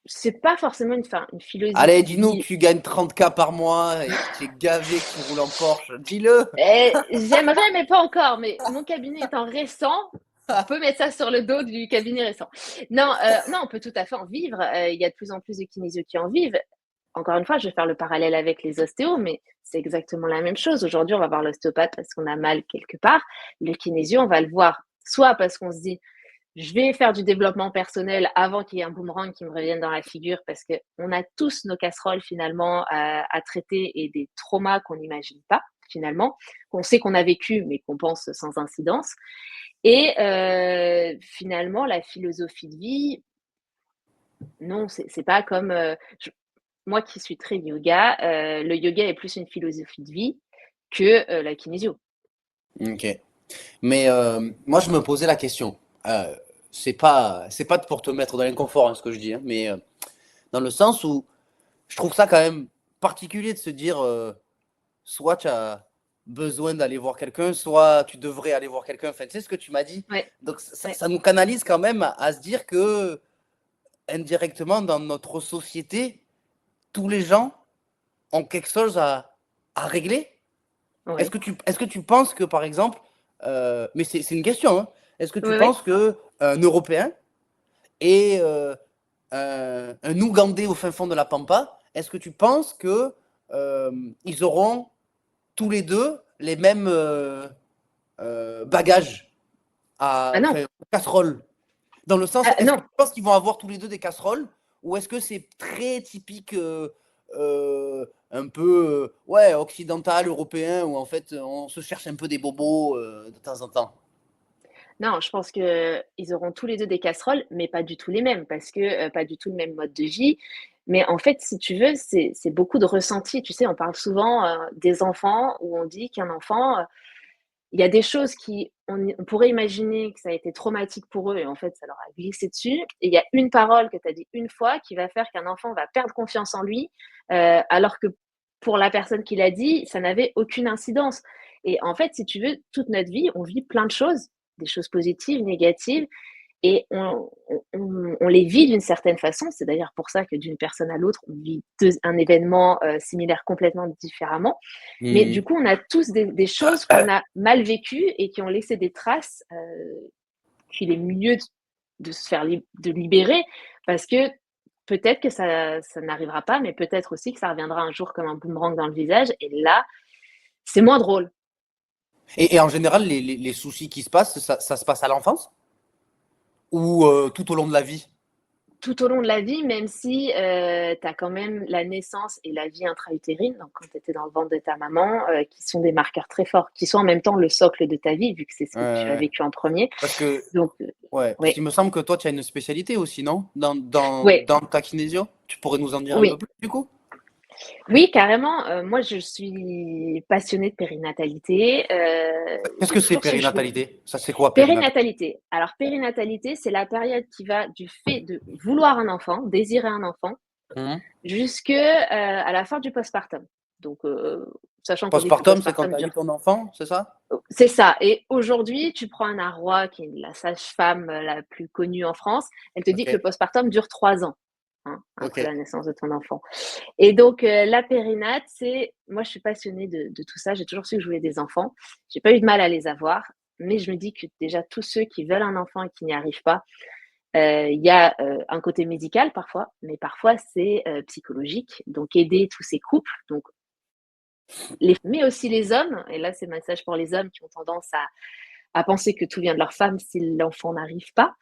c'est pas forcément une Allez, philosophie de dis-nous que vie. tu gagnes 30K par mois et que tu es gavé, que tu roules en Porsche. Dis-le. J'aimerais, mais pas encore. Mais mon cabinet étant récent, on peut mettre ça sur le dos du cabinet récent. Non, non, on peut tout à fait en vivre. Il y a de plus en plus de kinésios qui en vivent. Encore une fois, je vais faire le parallèle avec les ostéos, mais c'est exactement la même chose. Aujourd'hui, on va voir l'ostéopathe parce qu'on a mal quelque part. Le kinésio, on va le voir soit parce qu'on se dit, je vais faire du développement personnel avant qu'il y ait un boomerang qui me revienne dans la figure parce qu'on a tous nos casseroles finalement à traiter et des traumas qu'on n'imagine pas finalement, qu'on sait qu'on a vécu mais qu'on pense sans incidence. Et finalement, la philosophie de vie, non, c'est pas comme... moi qui suis très yoga, le yoga est plus une philosophie de vie que la kinésio. Ok. Mais moi, je me posais la question. Euh, c'est pas pour te mettre dans l'inconfort, hein, ce que je dis, hein, mais dans le sens où je trouve ça quand même particulier de se dire soit tu as besoin d'aller voir quelqu'un, soit tu devrais aller voir quelqu'un. Enfin, tu sais ce que tu m'as dit. Ouais, Donc, ouais. ça nous canalise quand même à se dire que indirectement, dans notre société, tous les gens ont quelque chose à régler. Ouais. Est-ce que tu penses que, par exemple, mais c'est une question, hein, est-ce que tu Ouais, ouais. penses que un Européen et un Ougandais au fin fond de la Pampa, est-ce que tu penses que ils auront tous les deux les mêmes bagages Ah non, enfin, casseroles? Dans le sens, ah, est-ce que non. tu penses qu'ils vont avoir tous les deux des casseroles ou est-ce que c'est très typique un peu ouais, occidental, européen, où en fait on se cherche un peu des bobos de temps en temps? Non, je pense qu'ils auront tous les 2 des casseroles, mais pas du tout les mêmes parce que, pas du tout le même mode de vie. Mais en fait, si tu veux, c'est beaucoup de ressenti. Tu sais, on parle souvent, des enfants où on dit qu'un enfant, il y a des choses on pourrait imaginer que ça a été traumatique pour eux et en fait, ça leur a glissé dessus. Et il y a une parole que tu as dit une fois qui va faire qu'un enfant va perdre confiance en lui, alors que pour la personne qui l'a dit, ça n'avait aucune incidence. Et en fait, si tu veux, toute notre vie, on vit plein de choses, des choses positives, négatives, et on les vit d'une certaine façon. C'est d'ailleurs pour ça que d'une personne à l'autre, on vit un événement similaire complètement différemment. Mais du coup, on a tous des choses qu'on a mal vécues et qui ont laissé des traces qu'il est mieux de se faire de libérer parce que peut-être que ça n'arrivera pas, mais peut-être aussi que ça reviendra un jour comme un boomerang dans le visage. Et là, c'est moins drôle. Et en général, les soucis qui se passent, ça se passe à l'enfance ou tout au long de la vie? Tout au long de la vie, même si tu as quand même la naissance et la vie intra-utérine, donc quand tu étais dans le ventre de ta maman, qui sont des marqueurs très forts, qui sont en même temps le socle de ta vie, vu que c'est ce que tu as vécu en premier. Parce que, Donc, parce oui. qu'il me semble que toi, tu as une spécialité aussi, non? Dans Ouais. ta kinésio? Tu pourrais nous en dire un Oui. peu plus, du coup? Oui, carrément. Moi, je suis passionnée de périnatalité. Qu'est-ce que c'est périnatalité? Ça, c'est quoi Périnatalité. Alors, périnatalité, c'est la période qui va du fait de vouloir un enfant, désirer un enfant, jusque à la fin du postpartum. Donc, sachant qu'au début, Postpartum, c'est quand tu as eu ton enfant, c'est ça? C'est ça. Et aujourd'hui, tu prends Anna Roy, qui est la sage-femme la plus connue en France, elle te dit que le postpartum dure 3 ans après la naissance de ton enfant. Et donc, la périnate, moi, je suis passionnée de tout ça. J'ai toujours su que je voulais des enfants. J'ai pas eu de mal à les avoir. Mais je me dis que déjà, tous ceux qui veulent un enfant et qui n'y arrivent pas, il y a un côté médical parfois, mais parfois c'est psychologique. Donc, aider tous ces couples, donc mais aussi les hommes, et là c'est un message pour les hommes qui ont tendance à penser que tout vient de leur femme si l'enfant n'arrive pas.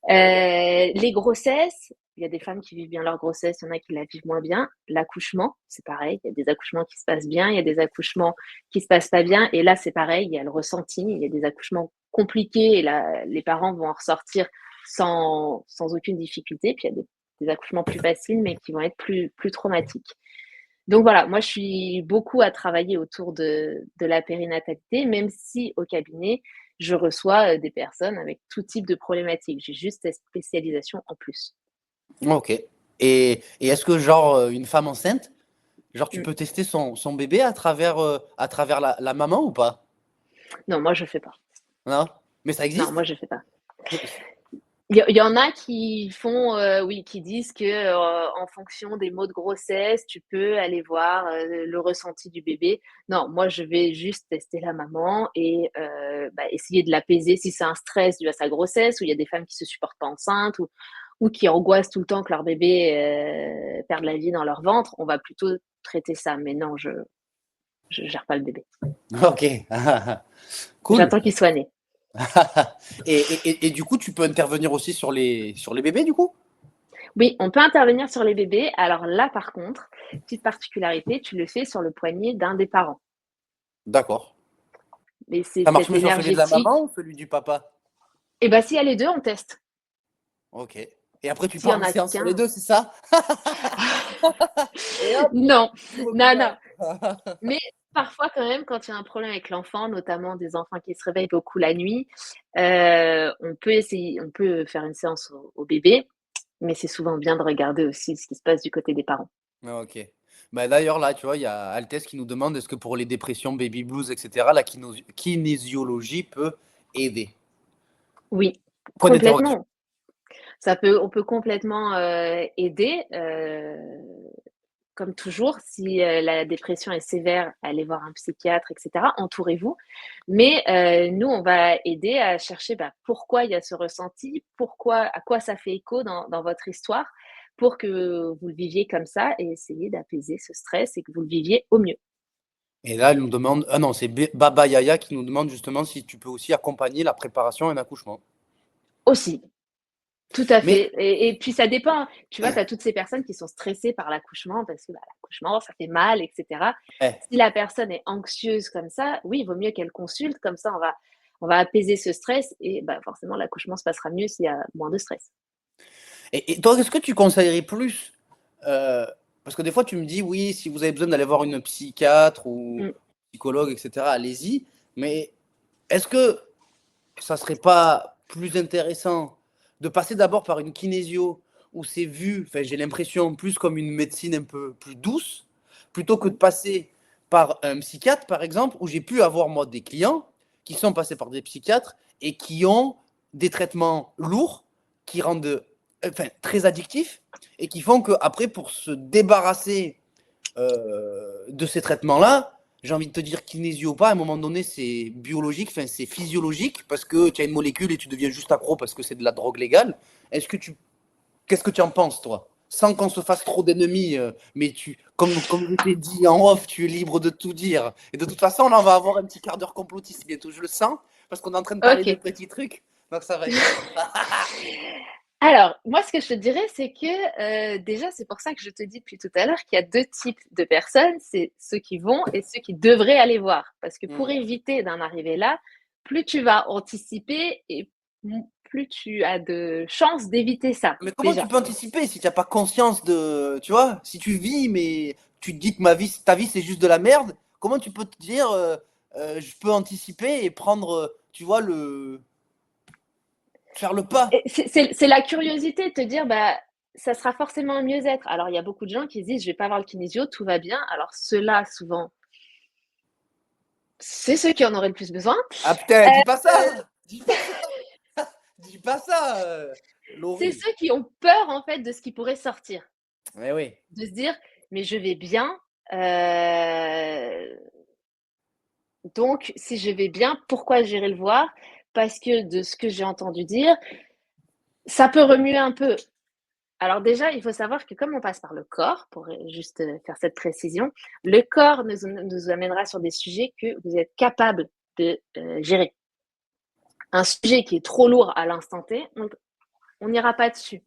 Les grossesses, il y a des femmes qui vivent bien leur grossesse, il y en a qui la vivent moins bien. L'accouchement, c'est pareil, il y a des accouchements qui se passent bien, il y a des accouchements qui se passent pas bien, et là c'est pareil, il y a le ressenti, il y a des accouchements compliqués, et là les parents vont en ressortir sans aucune difficulté, puis il y a des accouchements plus faciles, mais qui vont être plus traumatiques. Donc voilà, moi je suis beaucoup à travailler autour de la périnatalité, même si au cabinet, je reçois des personnes avec tout type de problématiques. J'ai juste cette spécialisation en plus. Ok. Et est-ce que, genre, une femme enceinte, genre, tu peux tester son bébé à travers la maman ou pas? Non, moi je fais pas. Non? Mais ça existe? Non, moi je fais pas. Il y en a qui font, oui, qui disent que en fonction des maux de grossesse, tu peux aller voir le ressenti du bébé. Non, moi je vais juste tester la maman et essayer de l'apaiser si c'est un stress dû à sa grossesse, ou il y a des femmes qui se supportent pas enceintes ou qui angoissent tout le temps que leur bébé perde la vie dans leur ventre. On va plutôt traiter ça. Mais non, je gère pas le bébé. Ok. Cool. J'attends qu'il soit né. Et du coup, tu peux intervenir aussi sur les bébés, du coup? Oui, on peut intervenir sur les bébés. Alors là, par contre, petite particularité, tu le fais sur le poignet d'un des parents. D'accord. Mais c'est Ça marche cette mieux sur celui de la énergétique. maman ou celui du papa? Et bien, s'il y a les deux, on teste. Ok. Et après, tu S'il y pars en en a séance sur qu'un. les deux, c'est ça? Et hop, Non, non, non. hôpital. Mais parfois, quand même, quand il y a un problème avec l'enfant, notamment des enfants qui se réveillent beaucoup la nuit, on peut faire une séance au bébé, mais c'est souvent bien de regarder aussi ce qui se passe du côté des parents. Ok. Bah, d'ailleurs, là, tu vois, il y a Altesse qui nous demande est-ce que pour les dépressions, baby blues, etc., la kinésiologie peut aider? Oui, Point d'interrogation. complètement. On peut complètement aider. Comme toujours, si la dépression est sévère, allez voir un psychiatre, etc. Entourez-vous. Mais nous, on va aider à chercher pourquoi il y a ce ressenti, à quoi ça fait écho dans votre histoire, pour que vous le viviez comme ça et essayer d'apaiser ce stress et que vous le viviez au mieux. Et là, elle nous demande, ah non, c'est Baba Yaya qui nous demande justement si tu peux aussi accompagner la préparation à un accouchement. Aussi, tout à Mais fait. Et puis ça dépend. Tu vois, tu as toutes ces personnes qui sont stressées par l'accouchement parce que l'accouchement, ça fait mal, etc. Si la personne est anxieuse comme ça, oui, il vaut mieux qu'elle consulte. Comme ça, on va apaiser ce stress et forcément, l'accouchement se passera mieux s'il y a moins de stress. et toi, est-ce que tu conseillerais plus parce que des fois, tu me dis, oui, si vous avez besoin d'aller voir une psychiatre ou psychologue, etc., allez-y. Mais est-ce que ça serait pas plus intéressant de passer d'abord par une kinésio où c'est vu, enfin, j'ai l'impression, plus comme une médecine un peu plus douce, plutôt que de passer par un psychiatre, par exemple, où j'ai pu avoir, moi, des clients qui sont passés par des psychiatres et qui ont des traitements lourds, qui rendent très addictifs et qui font qu'après, pour se débarrasser de ces traitements-là, j'ai envie de te dire kinésio ou pas, à un moment donné, c'est biologique, enfin, c'est physiologique, parce que tu as une molécule et tu deviens juste accro parce que c'est de la drogue légale. Est-ce que tu Qu'est-ce que tu en penses, toi? Sans qu'on se fasse trop d'ennemis, mais comme je t'ai dit en off, tu es libre de tout dire. Et de toute façon, là, on va avoir un petit quart d'heure complotiste bientôt, je le sens, parce qu'on est en train de parler de Ok. petits trucs, donc ça va être bien. Alors, moi, ce que je te dirais, c'est que déjà, c'est pour ça que je te dis depuis tout à l'heure qu'il y a deux types de personnes, c'est ceux qui vont et ceux qui devraient aller voir. Parce que pour éviter d'en arriver là, plus tu vas anticiper et plus tu as de chances d'éviter ça, Mais comment tu déjà. peux anticiper si tu n'as pas conscience de. Tu vois, si tu vis, mais tu te dis que ta vie, c'est juste de la merde, comment tu peux te dire, je peux anticiper et prendre, tu vois, faire le pas? C'est la curiosité de te dire, bah, ça sera forcément un mieux-être. Alors, il y a beaucoup de gens qui se disent, je vais pas voir le kinésio, tout va bien. Alors, ceux-là, souvent, c'est ceux qui en auraient le plus besoin. Ah putain, dis pas ça! Dis pas ça! Dis pas ça, C'est Laurie. ceux qui ont peur, en fait, de ce qui pourrait sortir. Eh oui. De se dire, mais je vais bien. euh, donc, si je vais bien, pourquoi j'irai le voir? Parce que de ce que j'ai entendu dire, ça peut remuer un peu. Alors déjà, il faut savoir que comme on passe par le corps, pour juste faire cette précision, le corps nous amènera sur des sujets que vous êtes capable de gérer. Un sujet qui est trop lourd à l'instant T, on n'ira pas dessus.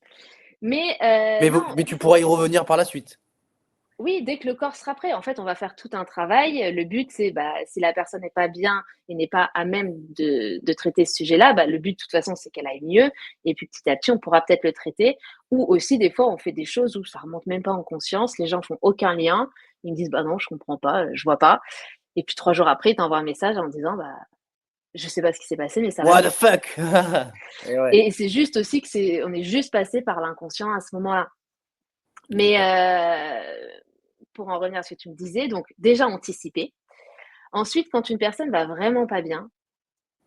Mais non, Mais tu pourras y revenir par la suite. oui, dès que le corps sera prêt, en fait, on va faire tout un travail. Le but, c'est bah, si la personne n'est pas bien et n'est pas à même de traiter ce sujet-là, bah, le but, de toute façon, c'est qu'elle aille mieux. Et puis petit à petit, on pourra peut-être le traiter. Ou aussi, des fois, on fait des choses où ça remonte même pas en conscience. Les gens font aucun lien. Ils me disent, bah non, je comprends pas, je vois pas. Et puis 3 jours après, ils t'envoient un message en disant, bah, je sais pas ce qui s'est passé, mais ça va What the mieux. fuck? Et ouais. Et c'est juste aussi que on est juste passé par l'inconscient à ce moment-là. Mais pour en revenir à ce que tu me disais, donc déjà anticiper. Ensuite, quand une personne va vraiment pas bien,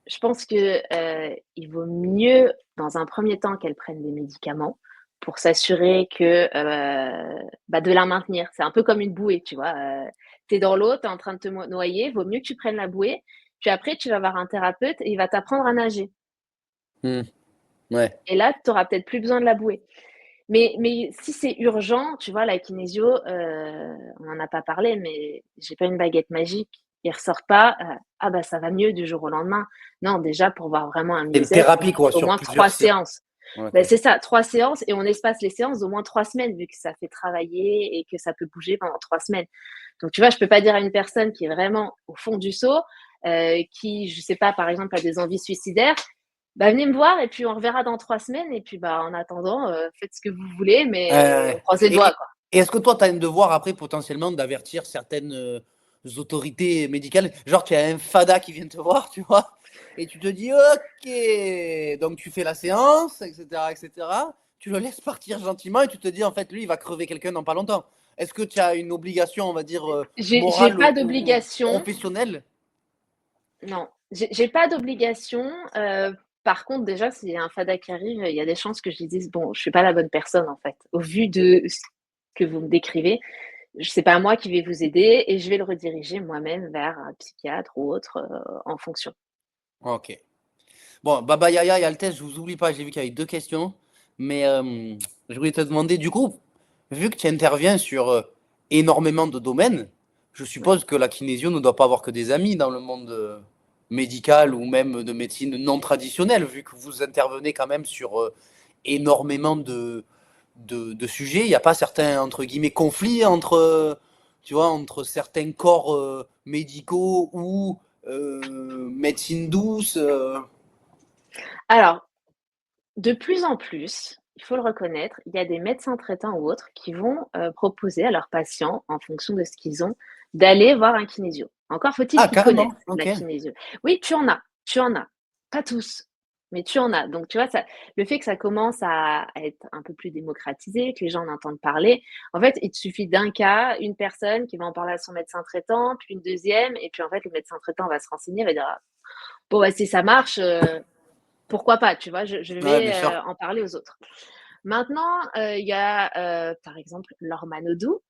je pense que il vaut mieux, dans un premier temps, qu'elle prenne des médicaments pour s'assurer que bah, de la maintenir. C'est un peu comme une bouée, tu vois. Tu es dans l'eau, tu es en train de te noyer, vaut mieux que tu prennes la bouée. Puis après, tu vas voir un thérapeute et il va t'apprendre à nager. Ouais. Et là, tu n'auras peut-être plus besoin de la bouée. Mais si c'est urgent, tu vois, la kinésio, on n'en a pas parlé, mais j'ai pas une baguette magique. Il ressort pas, ah bah ça va mieux du jour au lendemain. Non, déjà pour voir vraiment un C'est une mieux-être, thérapie, quoi, au sur moins 3 plusieurs séances. séances. Ok. Ben, c'est ça, 3 séances et on espace les séances d'au moins 3 semaines vu que ça fait travailler et que ça peut bouger pendant 3 semaines. Donc tu vois, je peux pas dire à une personne qui est vraiment au fond du seau, qui, je sais pas, par exemple, a des envies suicidaires, bah, venez me voir et puis on reverra dans 3 semaines et puis bah, en attendant, faites ce que vous voulez, mais croisez les Et, doigts, quoi. et est-ce que toi, tu as un devoir après potentiellement d'avertir certaines autorités médicales? Genre, tu as un FADA qui vient te voir, tu vois, et tu te dis, ok, donc tu fais la séance, etc., etc. Tu le laisses partir gentiment et tu te dis, en fait, lui, il va crever quelqu'un dans pas longtemps. Est-ce que tu as une obligation, on va dire, J'ai morale pas ou d'obligation. professionnelle? Non, j'ai pas d'obligation. Par contre, déjà, s'il y a un FADA qui arrive, il y a des chances que je lui dise, bon, je suis pas la bonne personne, en fait. Au vu de ce que vous me décrivez, c'est pas moi qui vais vous aider et je vais le rediriger moi-même vers un psychiatre ou autre en fonction. Ok. Bon, Baba Yaya et Altesse, je vous oublie pas, j'ai vu qu'il y avait deux questions. Mais je voulais te demander, du coup, vu que tu interviens sur énormément de domaines, je Ouais. suppose que la kinésio ne doit pas avoir que des amis dans le monde médical ou même de médecine non traditionnelle, vu que vous intervenez quand même sur énormément de sujets. Il n'y a pas certains, entre guillemets, conflits entre, tu vois, entre certains corps médicaux ou médecine douce. Alors, de plus en plus, il faut le reconnaître, il y a des médecins traitants ou autres qui vont proposer à leurs patients, en fonction de ce qu'ils ont, d'aller voir un kinésio. Encore faut-il Ah, qu'ils connaissent carrément, la ok. kinésio. Oui, tu en as. tu en as. Pas tous, mais tu en as. Donc, tu vois, le fait que ça commence à être un peu plus démocratisé, que les gens en entendent parler, en fait, il te suffit d'un cas, une personne qui va en parler à son médecin traitant, puis une deuxième, et puis en fait, le médecin traitant va se renseigner, va dire, bon, bah, si ça marche, pourquoi pas, tu vois, je Ouais, bien vais sûr. en parler aux autres. Maintenant, il y a, par exemple, Laure Manodou,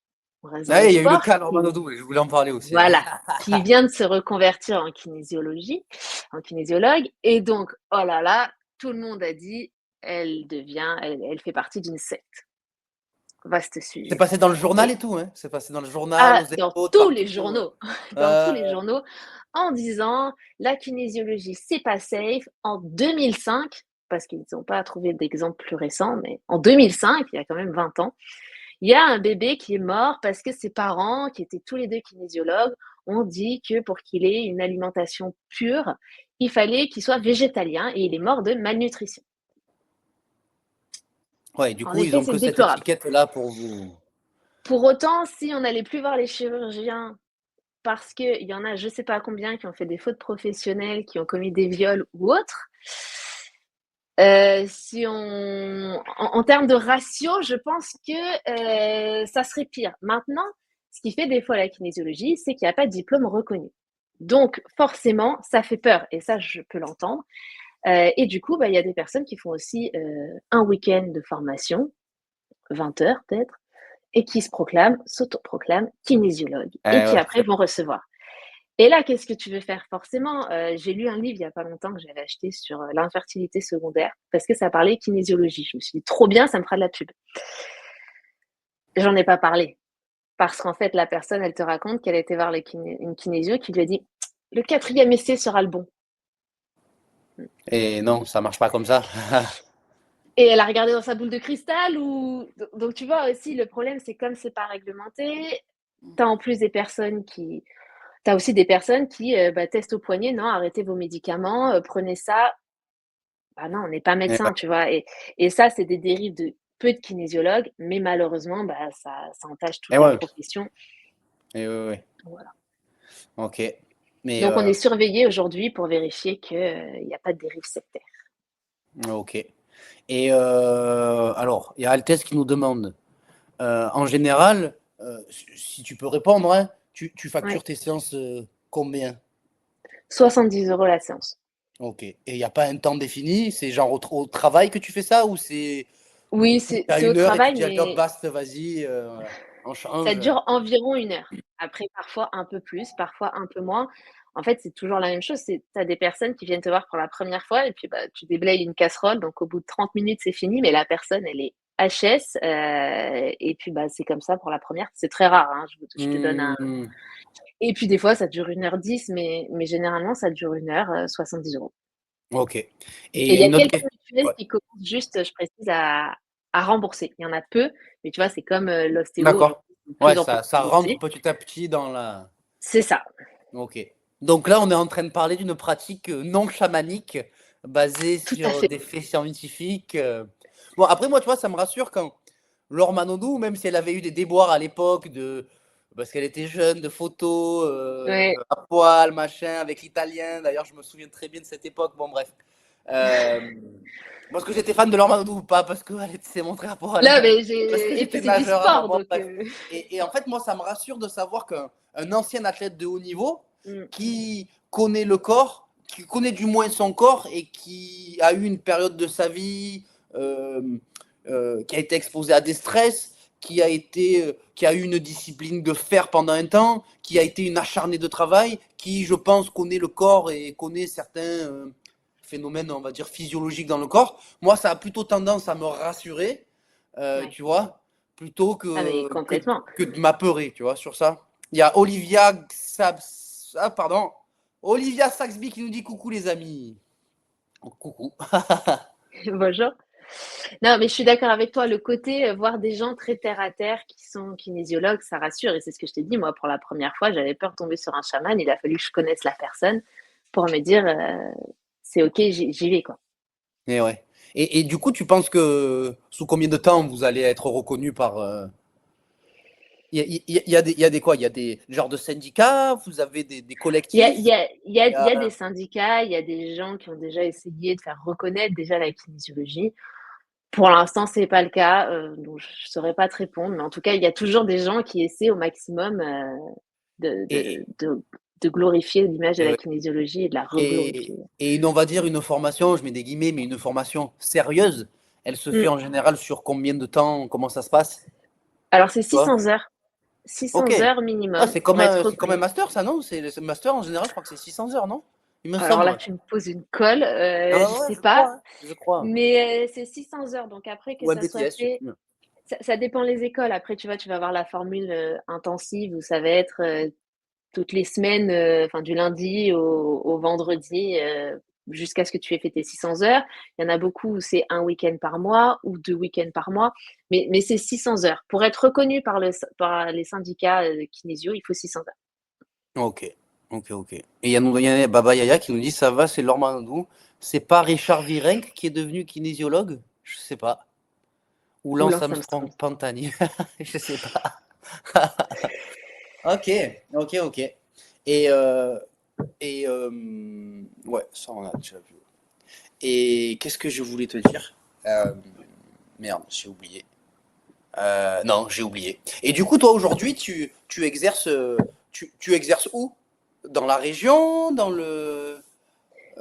on reste dans le Ouais, il y a eu le sport, cas Normanodou, je voulais en parler aussi. voilà, qui vient de se reconvertir en kinésiologie, en kinésiologue. Et donc, oh là là, tout le monde a dit, elle fait partie d'une secte. Vaste C'est sujet. passé dans le journal Et et tout, hein. C'est passé dans le journal, aux dans échos, de tous les partout. journaux, dans tous les Euh, journaux, en disant, la kinésiologie, c'est pas safe. En 2005, parce qu'ils n'ont pas trouvé d'exemple plus récent, mais en 2005, il y a quand même 20 ans, il y a un bébé qui est mort parce que ses parents, qui étaient tous les deux kinésiologues, ont dit que pour qu'il ait une alimentation pure, il fallait qu'il soit végétalien et il est mort de malnutrition. ouais, du En coup, ils effet, ont c'est que cette déplorable. étiquette-là pour vous. Pour autant, si on n'allait plus voir les chirurgiens parce qu'il y en a je ne sais pas combien qui ont fait des fautes professionnelles, qui ont commis des viols ou autres, si en termes de ratio, je pense que ça serait pire. Maintenant, ce qui fait des fois la kinésiologie, c'est qu'il n'y a pas de diplôme reconnu. Donc, forcément, ça fait peur, et ça, je peux l'entendre. Et du coup, bah, il y a des personnes qui font aussi un week-end de formation, 20 heures peut-être, et qui s'autoproclament kinésiologues, et qui Ouais, après vont recevoir. Et là, qu'est-ce que tu veux faire? Forcément, j'ai lu un livre il y a pas longtemps que j'avais acheté sur l'infertilité secondaire parce que ça parlait kinésiologie. Je me suis dit, trop bien, ça me fera de la pub. J'en ai pas parlé parce qu'en fait, la personne, elle te raconte qu'elle a été voir une kinésio qui lui a dit, le quatrième essai sera le bon. et non, ça marche pas comme ça. Et elle a regardé dans sa boule de cristal ou donc tu vois aussi le problème, c'est comme c'est pas réglementé, t'as en plus des personnes qui t'as aussi des personnes qui bah, testent au poignet, non, arrêtez vos médicaments, prenez ça. Bah non, on n'est pas Et ouais, médecin, tu vois? Et ça, c'est des dérives de peu de kinésiologues, mais malheureusement, bah, ça entache toute et la ouais, profession. et ouais, ouais. Voilà. Ok. Mais Donc on est surveillé aujourd'hui pour vérifier qu'il y a pas de dérive sectaire. ok. Et alors, il y a Altesse qui nous demande, en général, si tu peux répondre, hein, tu Ouais, factures tes séances combien? 70 € la séance. Ok. Et il n'y a pas un temps défini? C'est genre au travail que tu fais ça ou c'est Oui, où c'est tu as c'est au une heure et tu travail, dis à job, mais basta, vas-y, voilà, on ça change. dure environ 1 heure. Après, parfois un peu plus, parfois un peu moins. En fait, c'est toujours la même chose. Tu as des personnes qui viennent te voir pour la première fois et puis bah, tu déblayes une casserole. Donc, au bout de 30 minutes, c'est fini. Mais la personne, elle est HS. Et puis, bah, c'est comme ça pour la première. C'est très rare. Hein, je te donne un. Hmm, Et puis, des fois, ça dure 1h10. Mais généralement, ça dure 1 heure, 70 €. ok. Et il Et y il a y a une autre quelques question. mutuelles Ouais. qui commencent juste, je précise, à rembourser. Il y en a peu. Mais tu vois, c'est comme l'ostéo aujourd'hui. D'accord. De Ouais, plus en plus ça rentre remboursé. petit à petit dans la. C'est ça. Ok. Donc là, on est en train de parler d'une pratique non chamanique basée Tout à sur fait. des faits scientifiques. Bon, après, moi, tu vois, ça me rassure quand Laure Manodou, même si elle avait eu des déboires à l'époque parce qu'elle était jeune, de photos, Ouais. à poil, machin, avec l'italien. D'ailleurs, je me souviens très bien de cette époque. Bon, bref. Euh, Parce que j'étais fan de Laure Manodou, pas parce qu'elle s'est montrée à poil. Là, mais Parce que et puis j'étais c'est du nageur avant. sport, Bon, donc bref. Et en fait, moi, ça me rassure de savoir qu'un ancien athlète de haut niveau mmh, qui connaît le corps, qui connaît du moins son corps et qui a eu une période de sa vie euh, qui a été exposé à des stress, qui a eu une discipline de fer pendant un temps, qui a été une acharnée de travail, qui, je pense, connaît le corps et connaît certains phénomènes, on va dire, physiologiques dans le corps. Moi, ça a plutôt tendance à me rassurer, ouais. tu vois, plutôt Ah mais que, complètement. que de m'apeurer, tu vois, sur ça. Il y a pardon, Olivia Saxby qui nous dit coucou les amis. Oh, coucou. Bonjour. Non, mais je suis d'accord avec toi, le côté, voir des gens très terre à terre qui sont kinésiologues, ça rassure et c'est ce que je t'ai dit, moi, pour la première fois, j'avais peur de tomber sur un chaman, il a fallu que je connaisse la personne pour me dire, «C'est OK, j'y vais», quoi. Et ouais. Et du coup, tu penses que sous combien de temps vous allez être reconnu par Il y a des quoi? Il y a des genres de syndicats? Vous avez des Il y a, collectifs? il y a, il y a, Il y il y a a- des syndicats, il y a des gens qui ont déjà essayé de faire reconnaître déjà la kinésiologie. Pour l'instant, c'est pas le cas, donc je saurais pas te répondre, mais en tout cas, il y a toujours des gens qui essaient au maximum de, et, de, de, de glorifier l'image de et, la ouais. kinésiologie et de la Et, reglorifier. on va dire une formation, je mets des guillemets, mais une formation sérieuse, elle se fait Mm. en général sur combien de temps? Comment ça se passe? Alors, c'est Tu vois? 600 heures. Ok. 600 heures Ah, minimum pour être c'est comme un reconnu. master, ça, non? C'est le master en général, je crois que c'est 600 heures, non? Il me Alors là, semble. tu me poses une colle, Ah je ouais, sais je pas, crois, hein. Je crois. mais c'est 600 heures. Donc après que Ou un ça soit BTS, je sais fait, plus. ça dépend les écoles. Après, tu vois, tu vas avoir la formule intensive où ça va être toutes les semaines, enfin du lundi au vendredi, jusqu'à ce que tu aies fait tes 600 heures. Il y en a beaucoup où c'est un week-end par mois ou 2 week-ends par mois, mais c'est 600 heures. Pour être reconnu par les syndicats kinésio, il faut 600 heures. Ok, ok. Et il y a Baba Yaya qui nous dit ça va, c'est Laure Manodou. C'est pas Richard Virenque qui est devenu kinésiologue? Je sais pas. Ou Ou Lance Lance Armstrong Armstrong. Pantani? Je sais pas. Ok. Et, ouais, ça on a déjà vu. Et qu'est-ce que je voulais te dire? Merde, j'ai oublié. Non, j'ai oublié. Et du coup, toi aujourd'hui, tu exerces, tu exerces où? Dans la région, dans le.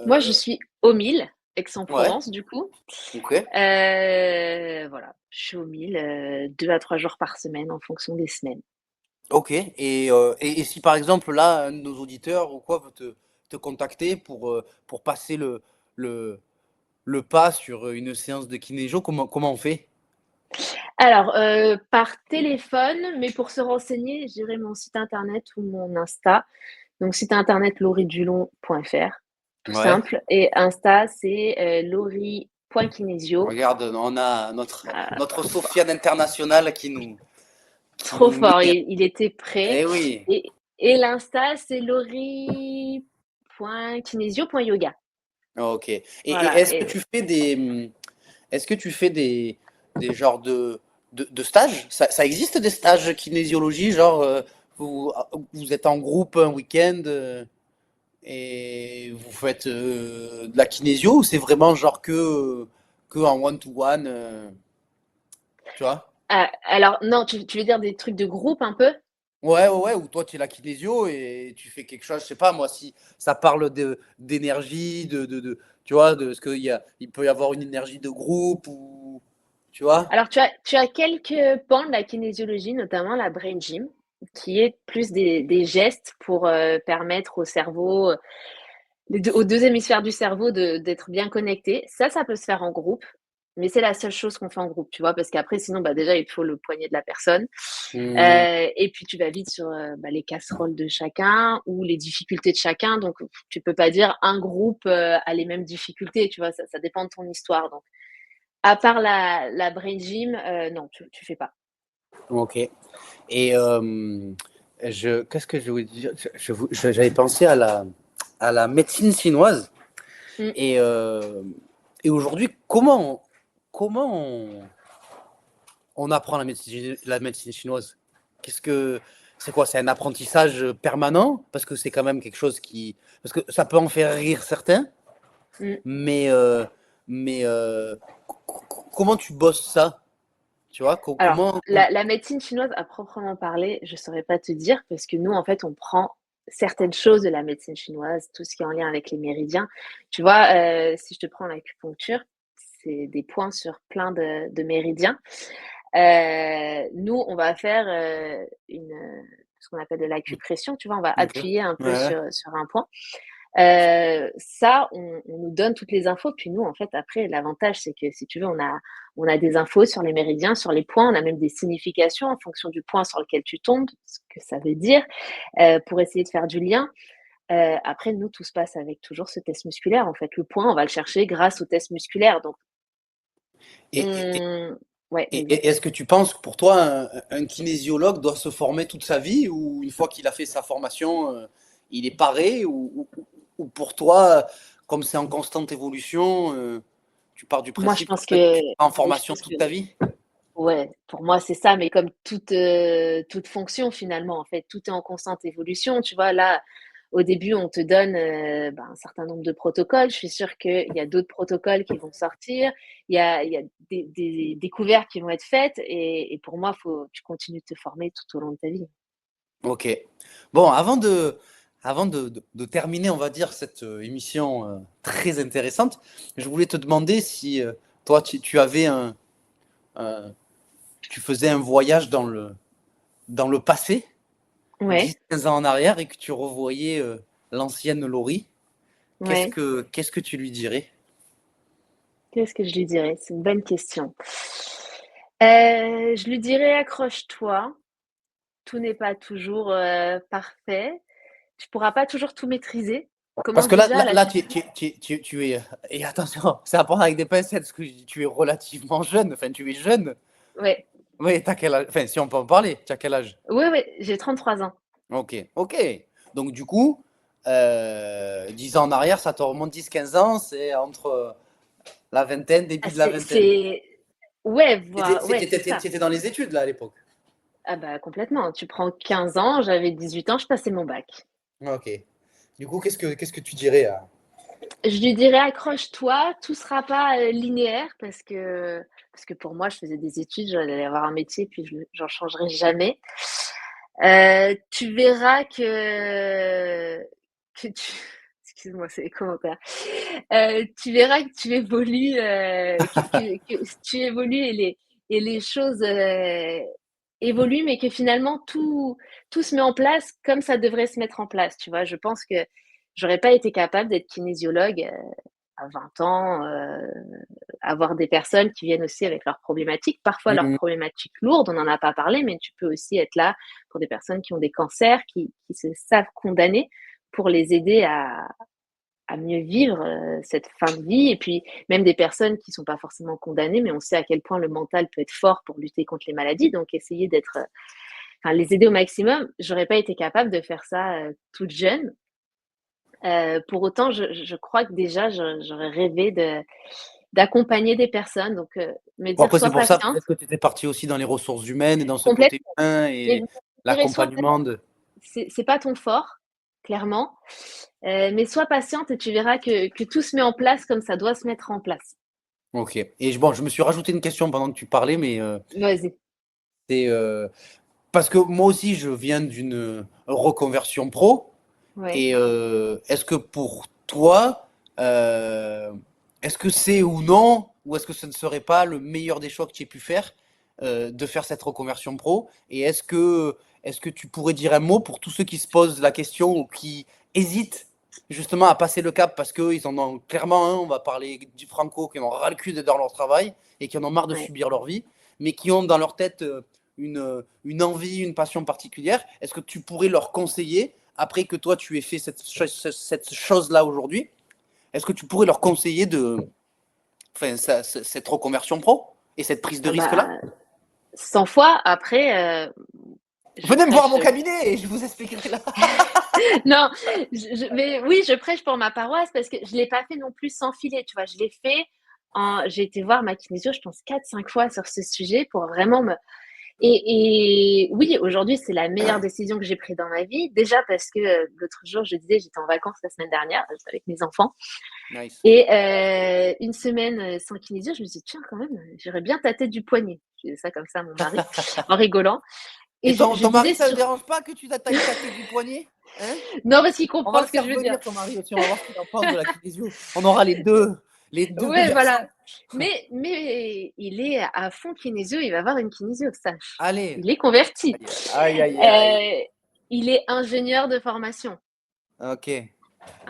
Moi, je euh, suis au 1000, Ouais, Aix-en-Provence, du coup. ok. Voilà, je suis au 1000, 2 à 3 jours par semaine en fonction des semaines. Ok. Et si par exemple là, un de nos auditeurs ou quoi veut te contacter pour passer le, le pas sur une séance de kinésio, comment on fait? Alors, par téléphone, mais pour se renseigner, je dirais mon site internet ou mon Insta. Donc, site internet lauridulon.fr, tout Ouais. simple. Et Insta, c'est laurie.kinesio. Regarde, on a Ah, notre trop Sofiane fort. international qui Trop nous met. fort. Il était prêt. Eh oui. Et l'Insta, c'est laurie.kinesio.yoga. Ok. Et Voilà. est-ce que tu fais des genres de stages? Ça existe des stages kinésiologie, genre vous êtes en groupe un week-end et vous faites de la kinésio ou c'est vraiment genre que en one-to-one, tu vois? Alors, non, tu veux dire des trucs de groupe un peu? Ouais, ou toi tu es la kinésio et tu fais quelque chose, je sais pas moi, si ça parle d'énergie, tu vois, de ce il peut y avoir une énergie de groupe ou, tu vois? Alors, tu as quelques pans de la kinésiologie, notamment la brain gym, qui est plus des gestes pour permettre au cerveau, aux deux hémisphères du cerveau d'être bien connectés. Ça peut se faire en groupe, mais c'est la seule chose qu'on fait en groupe, tu vois, parce qu'après, sinon, bah, déjà, il te faut le poignet de la personne. Hmm, Et puis, tu vas vite sur les casseroles de chacun ou les difficultés de chacun. Donc, tu peux pas dire un groupe a les mêmes difficultés, tu vois, ça dépend de ton histoire. Donc, à part la brain gym, non, tu fais pas. ok. Et qu'est-ce que je voulais dire? J'avais pensé à la médecine chinoise Mm. et, et aujourd'hui, comment on apprend la médecine chinoise? Qu'est-ce que c'est quoi? C'est un apprentissage permanent parce que c'est quand même quelque chose qui parce que ça peut en faire rire certains, Mm. mais comment tu bosses ça? Tu vois? Alors, Comment la médecine chinoise, à proprement parler, je saurais pas te dire, parce que nous, en fait, on prend certaines choses de la médecine chinoise, tout ce qui est en lien avec les méridiens. Tu vois, si je te prends l'acupuncture, c'est des points sur plein de méridiens. Nous, on va faire ce qu'on appelle de l'acupression, tu vois, on va Ok. appuyer un peu Ouais. sur un point. Ça, on nous donne toutes les infos. Puis nous, en fait, après, l'avantage, c'est que si tu veux, on a des infos sur les méridiens, sur les points. On a même des significations en fonction du point sur lequel tu tombes, ce que ça veut dire, pour essayer de faire du lien. Après, nous, tout se passe avec toujours ce test musculaire. En fait, le point, on va le chercher grâce au test musculaire. Donc, Et, ouais, vas-y. et est-ce que tu penses que pour toi, un kinésiologue doit se former toute sa vie ou une fois qu'il a fait sa formation, il est paré ou pour toi, comme c'est en constante évolution, tu pars du Moi, je principe pense que tu que, seras en moi, je formation pense que toute ta vie? Ouais, pour moi, c'est ça, mais comme toute fonction finalement, en fait, tout est en constante évolution. Tu vois, là, au début, on te donne un certain nombre de protocoles. Je suis sûre qu'il y a d'autres protocoles qui vont sortir. Il y a des découvertes qui vont être faites. Et pour moi, tu continues de te former tout au long de ta vie. Ok. Bon, avant de terminer, on va dire, cette émission très intéressante, je voulais te demander si toi, tu avais un- tu faisais un voyage dans le passé, Ouais, 10 15 ans en arrière, et que tu revoyais l'ancienne Laurie. Qu'est-ce ouais. que, qu'est-ce que tu lui dirais? Qu'est-ce que je lui dirais? C'est une bonne question. Je lui dirais accroche-toi. Tout n'est pas toujours parfait. Tu pourras pas toujours tout maîtriser. Parce Commence que là, déjà là, à là, lâcher. tu es. Et attention, c'est à prendre avec des pincettes, parce que tu es relativement jeune. Enfin, tu es jeune. Ouais, Oui, t'as quel âge? Enfin, si on peut en parler, tu as quel âge? ouais, ouais, j'ai 33 ans. Ok, ok. Donc, du coup, 10 ans en arrière, ça te remonte 10 15 ans, c'est entre la vingtaine, Ah, début de la vingtaine. Ouais, ouais, c'est ça. T'étais dans les études, là, à l'époque. Ah bah complètement. Tu prends 15 ans, j'avais 18 ans, je passais mon bac. Ok. Du coup, qu'est-ce que tu dirais à... Je lui dirais accroche-toi, tout sera pas linéaire parce que pour moi, je faisais des études, j'allais avoir un métier, puis j'en changerai jamais. Tu verras que tu excuse-moi, c'est les commentaires. Tu verras que tu évolues, que tu évolues et les choses, évoluent, mais que finalement tout se met en place comme ça devrait se mettre en place, tu vois? Je pense que j'aurais pas été capable d'être kinésiologue, à 20 ans, avoir des personnes qui viennent aussi avec leurs problématiques, parfois leurs Mhm. problématiques lourdes, on n'en a pas parlé, mais tu peux aussi être là pour des personnes qui ont des cancers, qui se savent condamner pour les aider à mieux vivre cette fin de vie. Et puis, même des personnes qui ne sont pas forcément condamnées, mais on sait à quel point le mental peut être fort pour lutter contre les maladies. Donc, essayer enfin, les aider au maximum. J'aurais pas été capable de faire ça toute jeune. Pour autant, je crois que déjà, j'aurais rêvé d'accompagner des personnes. Donc, me Bon, dire, après, c'est sois pour ça, patiente, peut-être que tu étais parti aussi dans les ressources humaines et dans ce côté complètement. humain Mais et je dirais, sois l'accompagnement de... c'est pas ton fort, clairement. Mais sois patiente et tu verras que tout se met en place comme ça doit se mettre en place. Ok. Et bon, je me suis rajouté une question pendant que tu parlais, mais Vas-y. c'est parce que moi aussi, je viens d'une reconversion pro. Ouais. Et est-ce que pour toi, est-ce que c'est ou non, ou est-ce que ce ne serait pas le meilleur des choix que tu aies pu faire de faire cette reconversion pro? Et est-ce que tu pourrais dire un mot pour tous ceux qui se posent la question ou qui hésitent justement à passer le cap parce qu'ils en ont clairement un, on va parler du franco, qui en ont ras le cul d'être dans leur travail et qui en ont marre de Ouais. subir leur vie, mais qui ont dans leur tête une envie, une passion particulière. Est-ce que tu pourrais leur conseiller, après que toi tu aies fait cette chose-là aujourd'hui, est-ce que tu pourrais leur conseiller enfin, cette reconversion pro et cette prise de Ah risque-là? bah, 100 fois. Après, je Venez me voir à prêche. mon cabinet et je vous expliquerai là. Non, mais oui, je prêche pour ma paroisse parce que je l'ai pas fait non plus sans filet. Tu vois, je l'ai fait. J'ai été voir ma kinésio, je pense 4, 5 fois sur ce sujet pour vraiment me. Et oui, aujourd'hui, c'est la meilleure décision que j'ai prise dans ma vie. Déjà parce que l'autre jour, je disais, j'étais en vacances la semaine dernière, j'étais avec mes enfants. Nice. Et une semaine sans kinésio, je me suis dit, tiens, quand même, j'aurais bien tâter du poignet. Je disais ça comme ça à mon mari, en rigolant. Et Et je ton disais mari, ça ne le sur. dérange pas que tu t'attaques tâter du poignet? Hein? Non, parce qu'il On va comprend le ce que faire je veux dire. venir, ton mari aussi, on va voir ce qu'il en pense de la kinésio. On aura les deux Ouais, versants. voilà. Mais il est à fond kinésio, il va avoir une kinésio, sache. Allez. Il est converti. Aïe, aïe, aïe. Euh, il est ingénieur de formation, Ok. un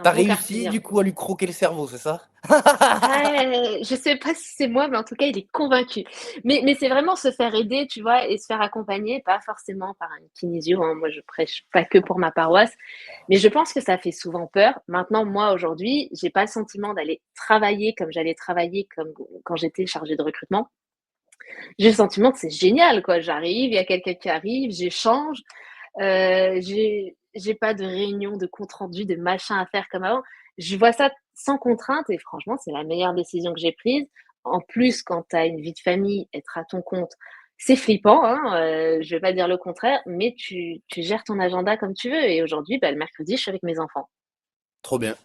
T'as bon réussi, cartésien. du coup, à lui croquer le cerveau, c'est ça? Je sais pas si c'est moi, mais en tout cas, il est convaincu. Mais c'est vraiment se faire aider, tu vois, et se faire accompagner, pas forcément par un kinésio, hein. Moi, je prêche pas que pour ma paroisse, mais je pense que ça fait souvent peur. Maintenant, moi, aujourd'hui, j'ai pas le sentiment d'aller travailler comme j'allais travailler comme quand j'étais chargée de recrutement. J'ai le sentiment que c'est génial, quoi. J'arrive, il y a quelqu'un qui arrive, j'échange, j'ai pas de réunion, de compte rendu, de machin à faire comme avant. Je vois ça sans contrainte et franchement, c'est la meilleure décision que j'ai prise. en plus, quand tu as une vie de famille, être à ton compte, c'est flippant, hein, je vais pas dire le contraire, mais tu gères ton agenda comme tu veux et aujourd'hui, bah, le mercredi, je suis avec mes enfants. Trop bien.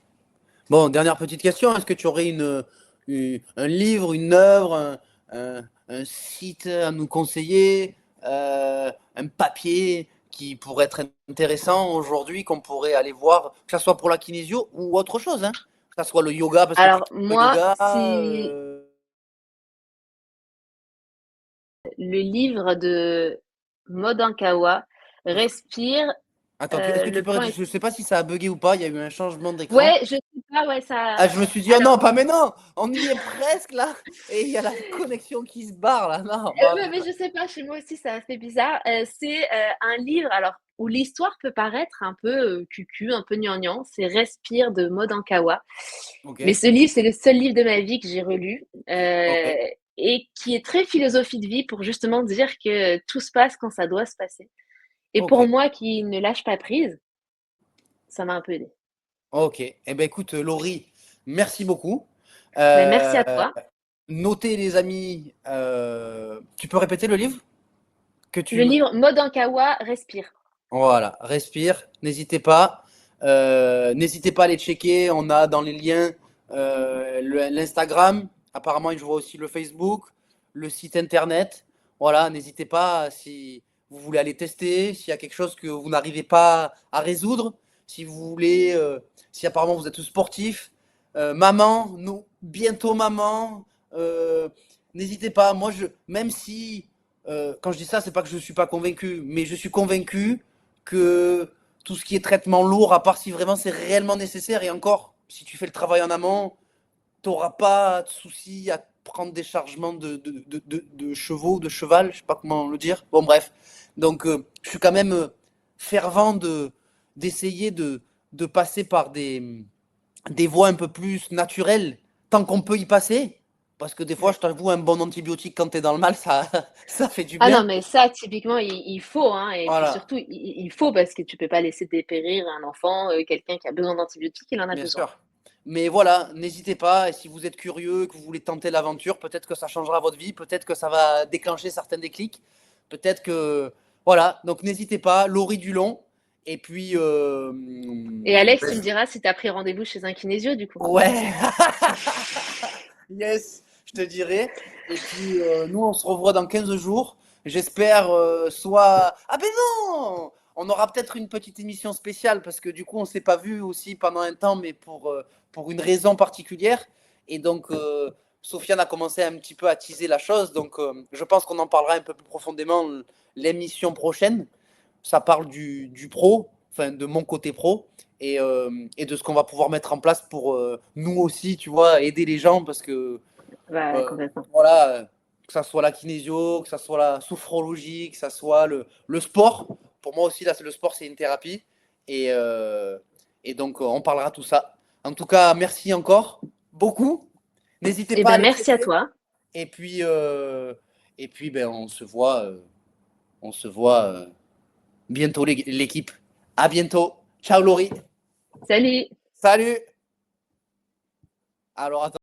Bon, dernière petite question. Est-ce que tu aurais un livre, une œuvre, un site à nous conseiller, un papier qui pourrait être intéressant aujourd'hui, qu'on pourrait aller voir, que ce soit pour la kinésio ou autre chose, hein? Que ce soit le yoga, parce que tu Alors kiffes le moi, yoga. si le livre de Modankawa, Respire, Attends, est-ce que tu le peux. plan est Je sais pas si ça a bugué ou pas, il y a eu un changement d'écran. ouais, je sais pas, ouais, ça Ah, je me suis dit, oh alors non, pas maintenant, on y est presque là, et il y a la connexion qui se barre là. Non, ouais, mais je sais pas, chez moi aussi, ça fait bizarre. C'est, un livre alors où l'histoire peut paraître un peu, cucu, un peu gnangnan, c'est Respire de Maud Ankawa. ok, Mais ce livre, c'est le seul livre de ma vie que j'ai relu, ok, et qui est très philosophie de vie pour justement dire que tout se passe quand ça doit se passer. Et ok, pour moi qui ne lâche pas prise, ça m'a un peu aidée. ok. Eh ben écoute, Laurie, merci beaucoup. Bah, merci à Euh, toi. Notez les amis, tu peux répéter le livre que Le tu. livre Maud Ankawa, Respire. Voilà, respire, n'hésitez pas. N'hésitez pas à les checker. On a dans les liens l'Instagram. Apparemment, je vois aussi le Facebook, le site internet. Voilà, n'hésitez pas si vous voulez aller tester, s'il y a quelque chose que vous n'arrivez pas à résoudre, si vous voulez, si apparemment vous êtes sportif, maman, nous, bientôt maman. N'hésitez pas. Moi, même si quand je dis ça, c'est pas que je suis pas convaincu, mais je suis convaincu que tout ce qui est traitement lourd, à part si vraiment c'est réellement nécessaire, et encore, si tu fais le travail en amont, tu n'auras pas de souci à prendre des chargements de chevaux, de cheval, je sais pas comment le dire. Bon, bref. Donc, je suis quand même fervent d'essayer de passer par des voies un peu plus naturelles, tant qu'on peut y passer. Parce que des fois, Mmh. je t'avoue, un bon antibiotique quand tu es dans le mal, ça, ça fait du Ah bien. non, mais ça, typiquement, il faut, hein, et puis Voilà. surtout, il faut parce que tu peux pas laisser dépérir un enfant, quelqu'un qui a besoin d'antibiotiques, il en a Bien besoin. sûr. Mais voilà, n'hésitez pas. Et si vous êtes curieux, que vous voulez tenter l'aventure, peut-être que ça changera votre vie, peut-être que ça va déclencher certains déclics, peut-être que. Voilà, donc n'hésitez pas. Laurie Dulon. Et puis. Et Alex, tu me diras si tu as pris rendez-vous chez un kinésio, du coup. Ouais, yes, je te dirai. Et puis, nous, on se revoit dans 15 jours. J'espère soit. Ah ben non! On aura peut-être une petite émission spéciale parce que du coup, on s'est pas vu aussi pendant un temps, mais pour une raison particulière. Et donc, Sofiane a commencé un petit peu à teaser la chose. Donc, je pense qu'on en parlera un peu plus profondément l'émission prochaine. Ça parle du pro, enfin de mon côté pro, et de ce qu'on va pouvoir mettre en place pour nous aussi, tu vois, aider les gens parce que Ouais, complètement. voilà, que ça soit la kinésio, que ça soit la sophrologie, que ça soit le sport. Pour moi aussi, là, le sport, c'est une thérapie. Et, et donc, on parlera tout ça. En tout cas, merci encore beaucoup. N'hésitez Eh pas à ben, aller merci à checker. toi. Et puis, ben, on se voit bientôt, l'équipe. À bientôt. Ciao, Laurie. Salut! Salut. Alors, attends.